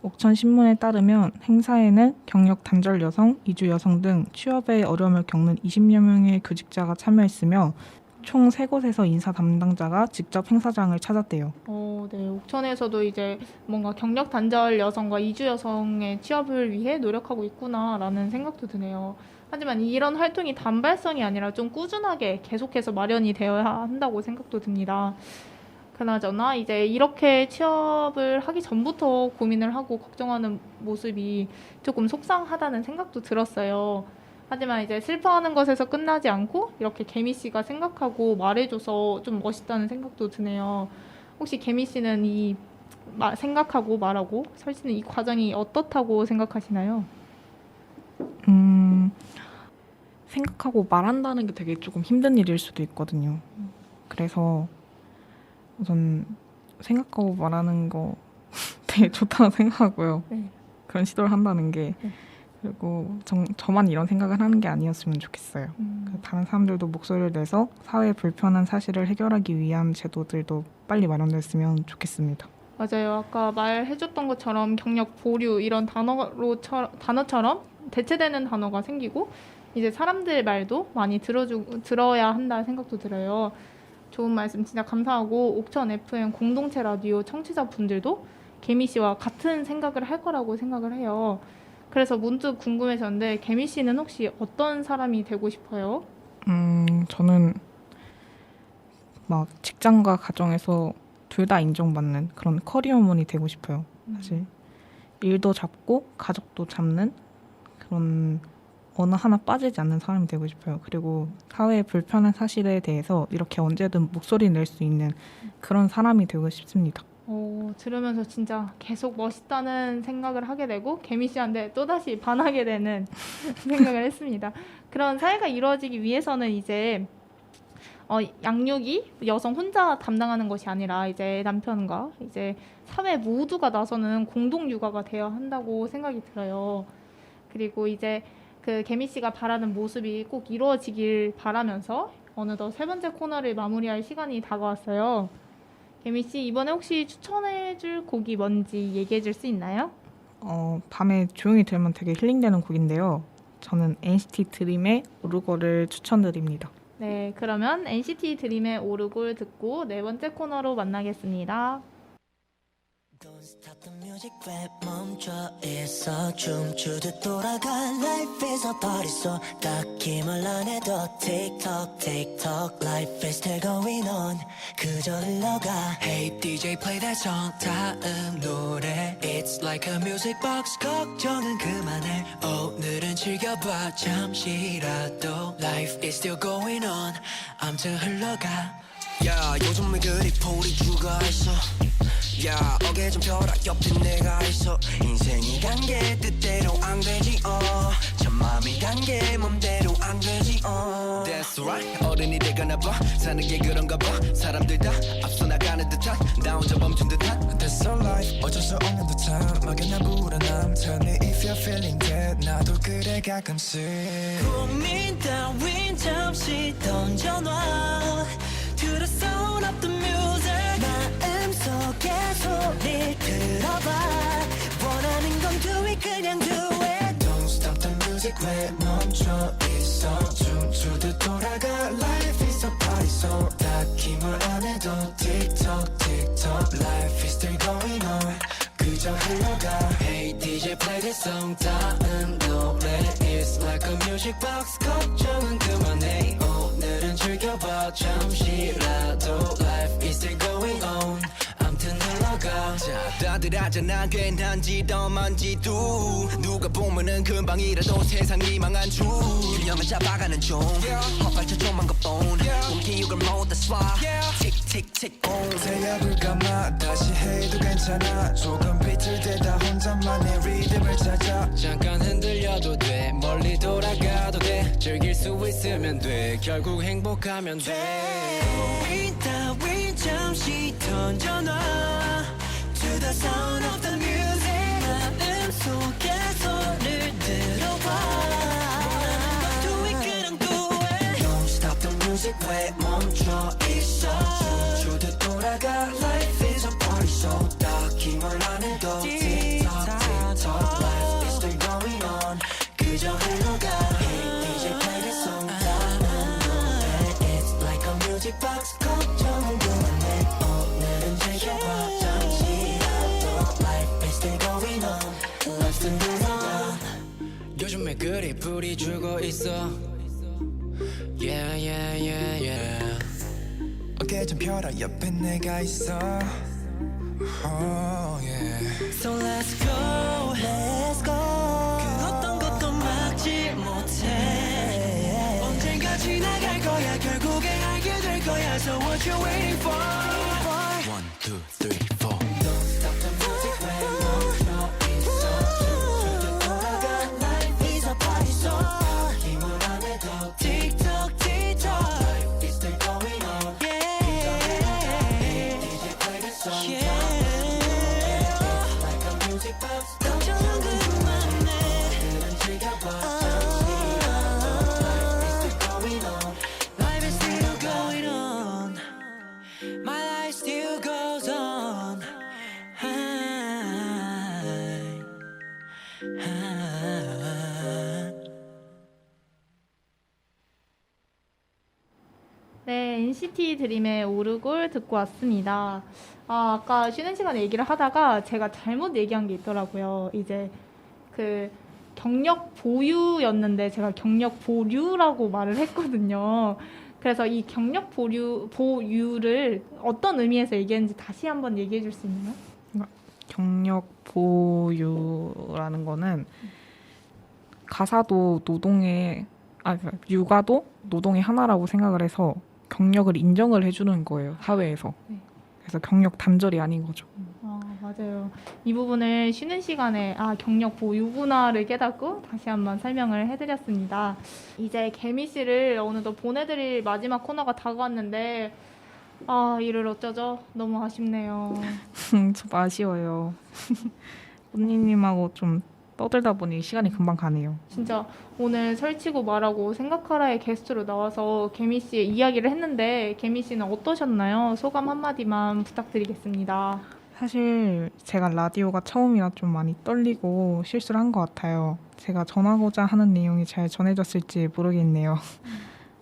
옥천 신문에 따르면 행사에는 경력 단절 여성, 이주 여성 등 취업에 어려움을 겪는 20여 명의 교직자가 참여했으며 총 3곳에서 인사 담당자가 직접 행사장을 찾았대요. 네. 옥천에서도 이제 뭔가 경력 단절 여성과 이주 여성의 취업을 위해 노력하고 있구나라는 생각도 드네요. 하지만 이런 활동이 단발성이 아니라 좀 꾸준하게 계속해서 마련이 되어야 한다고 생각도 듭니다. 그나저나 이제 이렇게 취업을 하기 전부터 고민을 하고 걱정하는 모습이 조금 속상하다는 생각도 들었어요. 하지만 이제 슬퍼하는 것에서 끝나지 않고 이렇게 개미 씨가 생각하고 말해줘서 좀 멋있다는 생각도 드네요. 혹시 개미 씨는 이 생각하고 말하고 설치는 이 과정이 어떻다고 생각하시나요? 생각하고 말한다는 게 되게 조금 힘든 일일 수도 있거든요. 그래서 우선 생각하고 말하는 거 되게 좋다고 생각하고요. 네. 그런 시도를 한다는 게 네. 그리고 저만 이런 생각을 하는 게 아니었으면 좋겠어요. 다른 사람들도 목소리를 내서 사회의 불편한 사실을 해결하기 위한 제도들도 빨리 마련됐으면 좋겠습니다. 맞아요. 아까 말해줬던 것처럼 경력 보류 이런 단어처럼 대체되는 단어가 생기고 이제 사람들 말도 많이 들어야 한다는 생각도 들어요. 좋은 말씀 진짜 감사하고 옥천 FM 공동체 라디오 청취자분들도 개미 씨와 같은 생각을 할 거라고 생각을 해요. 그래서 문득 궁금해졌는데 개미 씨는 혹시 어떤 사람이 되고 싶어요? 저는 막 직장과 가정에서 둘 다 인정받는 그런 커리어우먼이 되고 싶어요. 사실 일도 잡고 가족도 잡는 그런 어느 하나 빠지지 않는 사람이 되고 싶어요. 그리고 사회의 불편한 사실에 대해서 이렇게 언제든 목소리 낼 수 있는 그런 사람이 되고 싶습니다. 들으면서 진짜 계속 멋있다는 생각을 하게 되고 개미 씨한테 또다시 반하게 되는 생각을 했습니다. 그런 사회가 이루어지기 위해서는 이제 양육이 여성 혼자 담당하는 것이 아니라 이제 남편과 이제 사회 모두가 나서는 공동 육아가 되어야 한다고 생각이 들어요. 그리고 이제 그 개미 씨가 바라는 모습이 꼭 이루어지길 바라면서 어느덧 세 번째 코너를 마무리할 시간이 다가왔어요. 개미 씨, 이번에 혹시 추천해줄 곡이 뭔지 얘기해줄 수 있나요? 밤에 조용히 들으면 되게 힐링되는 곡인데요. 저는 NCT 드림의 오르골을 추천드립니다. 네, 그러면 NCT 드림의 오르골 듣고 네 번째 코너로 만나겠습니다. Don't stop the music 왜 멈춰 있어 춤추듯 돌아가 Life is a party so 딱히 말 안 해도 TikTok TikTok Life is still going on 그저 흘러가 Hey DJ play that song 다음 노래 It's like a music box 걱정은 그만해 오늘은 즐겨봐 잠시라도 Life is still going on 암튼 흘러가 야 요즘 왜 그리 풀이 죽어있어 야 어깨 좀 펴라 옆에 내가 있어 인생이 간 게 뜻대로 안 되지 참 맘이 간 게 맘대로 안 되지 That's right 어른이 되거나 봐 사는 게 그런가 봐 사람들 다 앞서 나가는 듯한 나 혼자 멈춘 듯한 That's so life 어쩔 수 없는 듯한 막연한 불안함 Tell me if you're feeling that 나도 그래 가끔씩 고민 따윈 잠시 던져놔 To the sound of the music 마음속에 소리를 들어봐 원하는 건 do it 그냥 do it Don't stop the music 왜 멈춰 있어 춤추듯 돌아가 Life is a party so 딱히 뭘 안 해도 TikTok TikTok Life is still going on 그저 흘러가 Hey DJ play this song 다음 노래 It's like a music box 걱정은 그만해 오늘은 즐겨봐 잠시라도 Life is still going on 암튼 흘러가 자 다들 하잖아 괜한지 덤한지도 누가 보면은 금방이라도 세상이 망한 줄 균형을 잡아가는 중 헛발쳐 좀만 것뿐 꿈기육을 모두 쏴 틱틱틱 온 새벽을 감아 다시 해도 괜찮아 조금 비틀대다 혼자만의 리듬을 찾아 잠깐 흔들려도 돼 멀리 돌아가도 돼 즐길 수 있으면 돼 결국 행복하면 돼 고민 따윈 잠시 던져놔 To the sound of the music 마음속에 소리를 들어봐 Do it 그냥 do it Don't stop the music 왜 멈춰 있어 춤추듯 돌아가 Life is a party so 딱히 뭘 안 해도 TikTok TikTok Life is still going on 그저 흘러가 Hey DJ play this song 다음 노래 It's like a music box 걱정은 그만해 오늘은 즐겨봐 잠시라도 Life is still going on Life still going on 요즘에 그리 불이 죽어 있어 Yeah yeah yeah yeah 어깨 좀 펴라 옆에 내가 있어 Oh yeah So let's go Let's go 그 어떤 것도 막지 못해 언젠가 지나갈 거야 결국에 알게 될 거야 So what you waiting for 1, 2, 3, 4 Don't stop the music when 멈춰 있어 춤추듯 돌아가 Life is a party so 힘을 안 해도 TikTok TikTok Life is still going on Yeah DJ play the song Yeah Like a music box 걱정은 그만해 오늘은 즐겨봐 잠시라도 Life is still going on Life is still going on My life still goes on 네, NCT 드림의 오르골 듣고 왔습니다. 아까 쉬는 시간에 얘기를 하다가 제가 잘못 얘기한 게 있더라고요. 이제 그 경력 보유였는데 제가 경력 보류라고 말을 했거든요. 그래서 이 경력 보유를 어떤 의미에서 얘기했는지 다시 한번 얘기해 줄 수 있나요? 경력 보유라는 거는 가사도 육아도 노동의 하나라고 생각을 해서 경력을 인정을 해주는 거예요, 사회에서. 네. 그래서 경력 단절이 아닌 거죠. 맞아요. 이 부분을 쉬는 시간에 경력 보유구나를 깨닫고 다시 한번 설명을 해드렸습니다. 이제 개미 씨를 어느덧 보내드릴 마지막 코너가 다가왔는데 이를 어쩌죠? 너무 아쉽네요. 좀 아쉬워요. 언니님하고 좀 떠들다 보니 시간이 금방 가네요. 진짜 오늘 설치고 말하고 생각하라의 게스트로 나와서 개미 씨의 이야기를 했는데 개미 씨는 어떠셨나요? 소감 한마디만 부탁드리겠습니다. 사실 제가 라디오가 처음이라 좀 많이 떨리고 실수를 한 것 같아요. 제가 전하고자 하는 내용이 잘 전해졌을지 모르겠네요.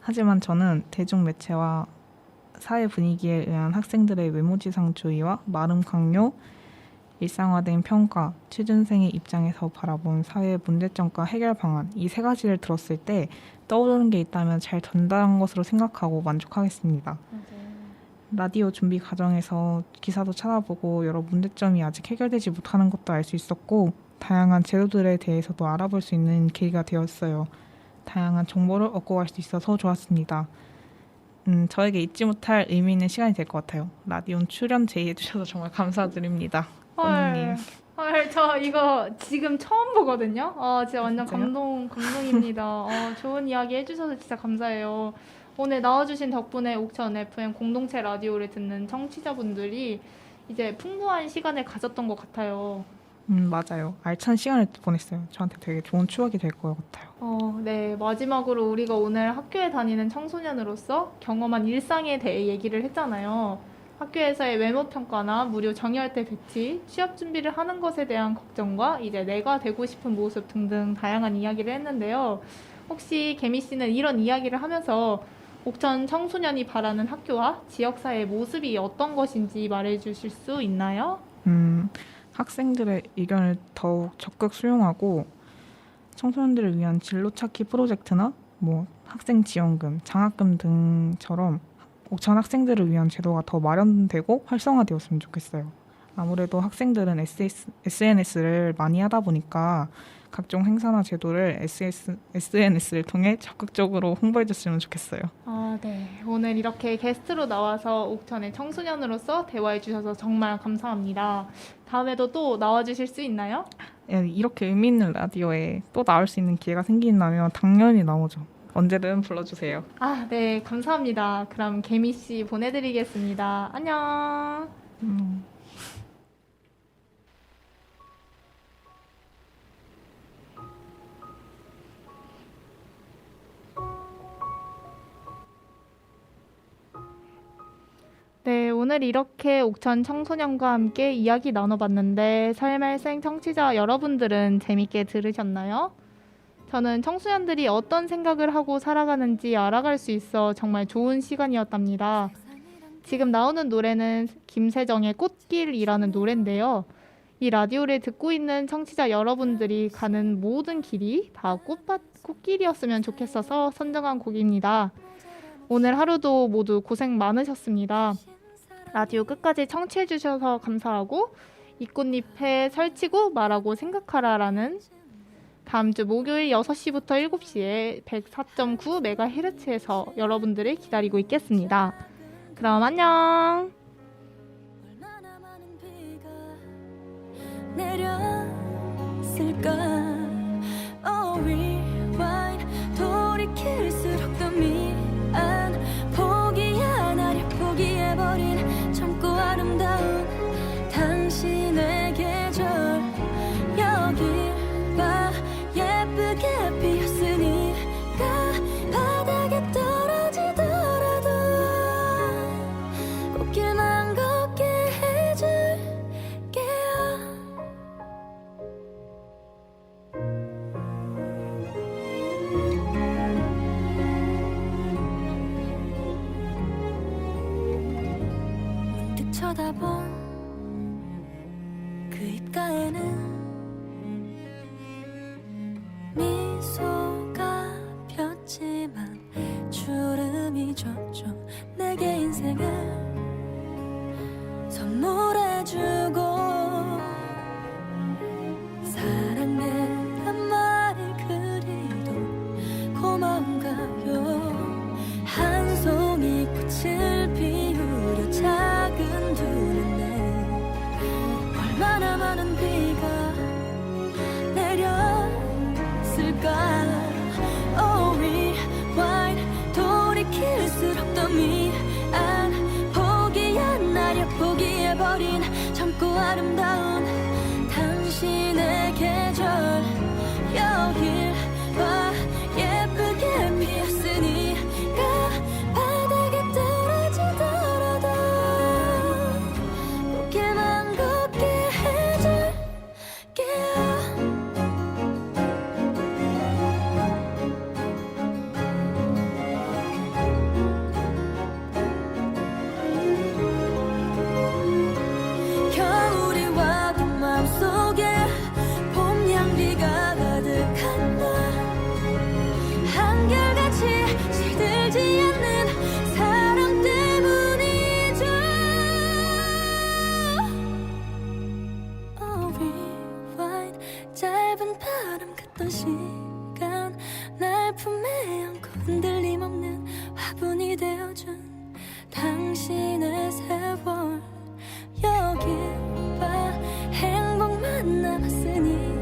하지만 저는 대중매체와 사회 분위기에 의한 학생들의 외모지상주의와 마름 강요, 일상화된 평가, 취준생의 입장에서 바라본 사회의 문제점과 해결 방안 이 세 가지를 들었을 때 떠오르는 게 있다면 잘 전달한 것으로 생각하고 만족하겠습니다. 라디오 준비 과정에서 기사도 찾아보고 여러 문제점이 아직 해결되지 못하는 것도 알 수 있었고 다양한 제도들에 대해서도 알아볼 수 있는 계기가 되었어요. 다양한 정보를 얻고 갈 수 있어서 좋았습니다. 저에게 잊지 못할 의미 있는 시간이 될 것 같아요. 라디오 출연 제의해주셔서 정말 감사드립니다. 언니님. 저 이거 지금 처음 보거든요. 진짜 완전 진짜요? 감동입니다. 좋은 이야기 해주셔서 진짜 감사해요. 오늘 나와주신 덕분에 옥천 FM 공동체 라디오를 듣는 청취자분들이 이제 풍부한 시간을 가졌던 것 같아요. 맞아요. 알찬 시간을 보냈어요. 저한테 되게 좋은 추억이 될 것 같아요. 네. 마지막으로 우리가 오늘 학교에 다니는 청소년으로서 경험한 일상에 대해 얘기를 했잖아요. 학교에서의 외모평가나 무료 정예할때 배치, 취업 준비를 하는 것에 대한 걱정과 이제 내가 되고 싶은 모습 등등 다양한 이야기를 했는데요. 혹시 개미 씨는 이런 이야기를 하면서 옥천 청소년이 바라는 학교와 지역사회의 모습이 어떤 것인지 말해주실 수 있나요? 학생들의 의견을 더욱 적극 수용하고 청소년들을 위한 진로 찾기 프로젝트나 학생 지원금, 장학금 등처럼 옥천 학생들을 위한 제도가 더 마련되고 활성화되었으면 좋겠어요. 아무래도 학생들은 SNS를 많이 하다 보니까 각종 행사나 제도를 SNS를 통해 적극적으로 홍보해줬으면 좋겠어요. 네. 오늘 이렇게 게스트로 나와서 옥천의 청소년으로서 대화해주셔서 정말 감사합니다. 다음에도 또 나와주실 수 있나요? 이렇게 의미 있는 라디오에 또 나올 수 있는 기회가 생긴다면 당연히 나오죠. 언제든 불러주세요. 네. 감사합니다. 그럼 개미 씨 보내드리겠습니다. 안녕. 네, 오늘 이렇게 옥천 청소년과 함께 이야기 나눠봤는데 삶일생 청취자 여러분들은 재밌게 들으셨나요? 저는 청소년들이 어떤 생각을 하고 살아가는지 알아갈 수 있어 정말 좋은 시간이었답니다. 지금 나오는 노래는 김세정의 꽃길이라는 노래인데요. 이 라디오를 듣고 있는 청취자 여러분들이 가는 모든 길이 다 꽃길이었으면 좋겠어서 선정한 곡입니다. 오늘 하루도 모두 고생 많으셨습니다. 라디오 끝까지 청취해주셔서 감사하고 이 꽃잎에 설치고 말하고 생각하라라는 다음 주 목요일 6시부터 7시에 104.9MHz에서 여러분들을 기다리고 있겠습니다. 그럼 안녕. 얼마나 많은 비가 내렸을까. rewind 돌이킬수록 더 미안. 포기야 나를 포기해버린 젊고 아름다운 당신의 계절. 여길 봐 예쁘게 피었으니까 바닥에 떨어지더라도 꽃길만 걷게 해줄게요. 문득 쳐다본 그 입가에는 미소가 폈지만 주름이 졌죠. 내게 인생을 선물해주고 맑고 아름다운 당신의 계절 여길 봐 예쁘게 피었으니까 바닥에 떨어지더라도 꽃길만 걷게 해줄게요. 겨울이 와도 마음속에 봄 향기가 가득한다. 한결같이 시들지 않는 사랑 때문이죠. Oh, rewind. 짧은 바람 같던 시간 날 품에 안고 흔들림 없는 화분이 되어준 당신의 세월 여길 봐 행복만 남았으니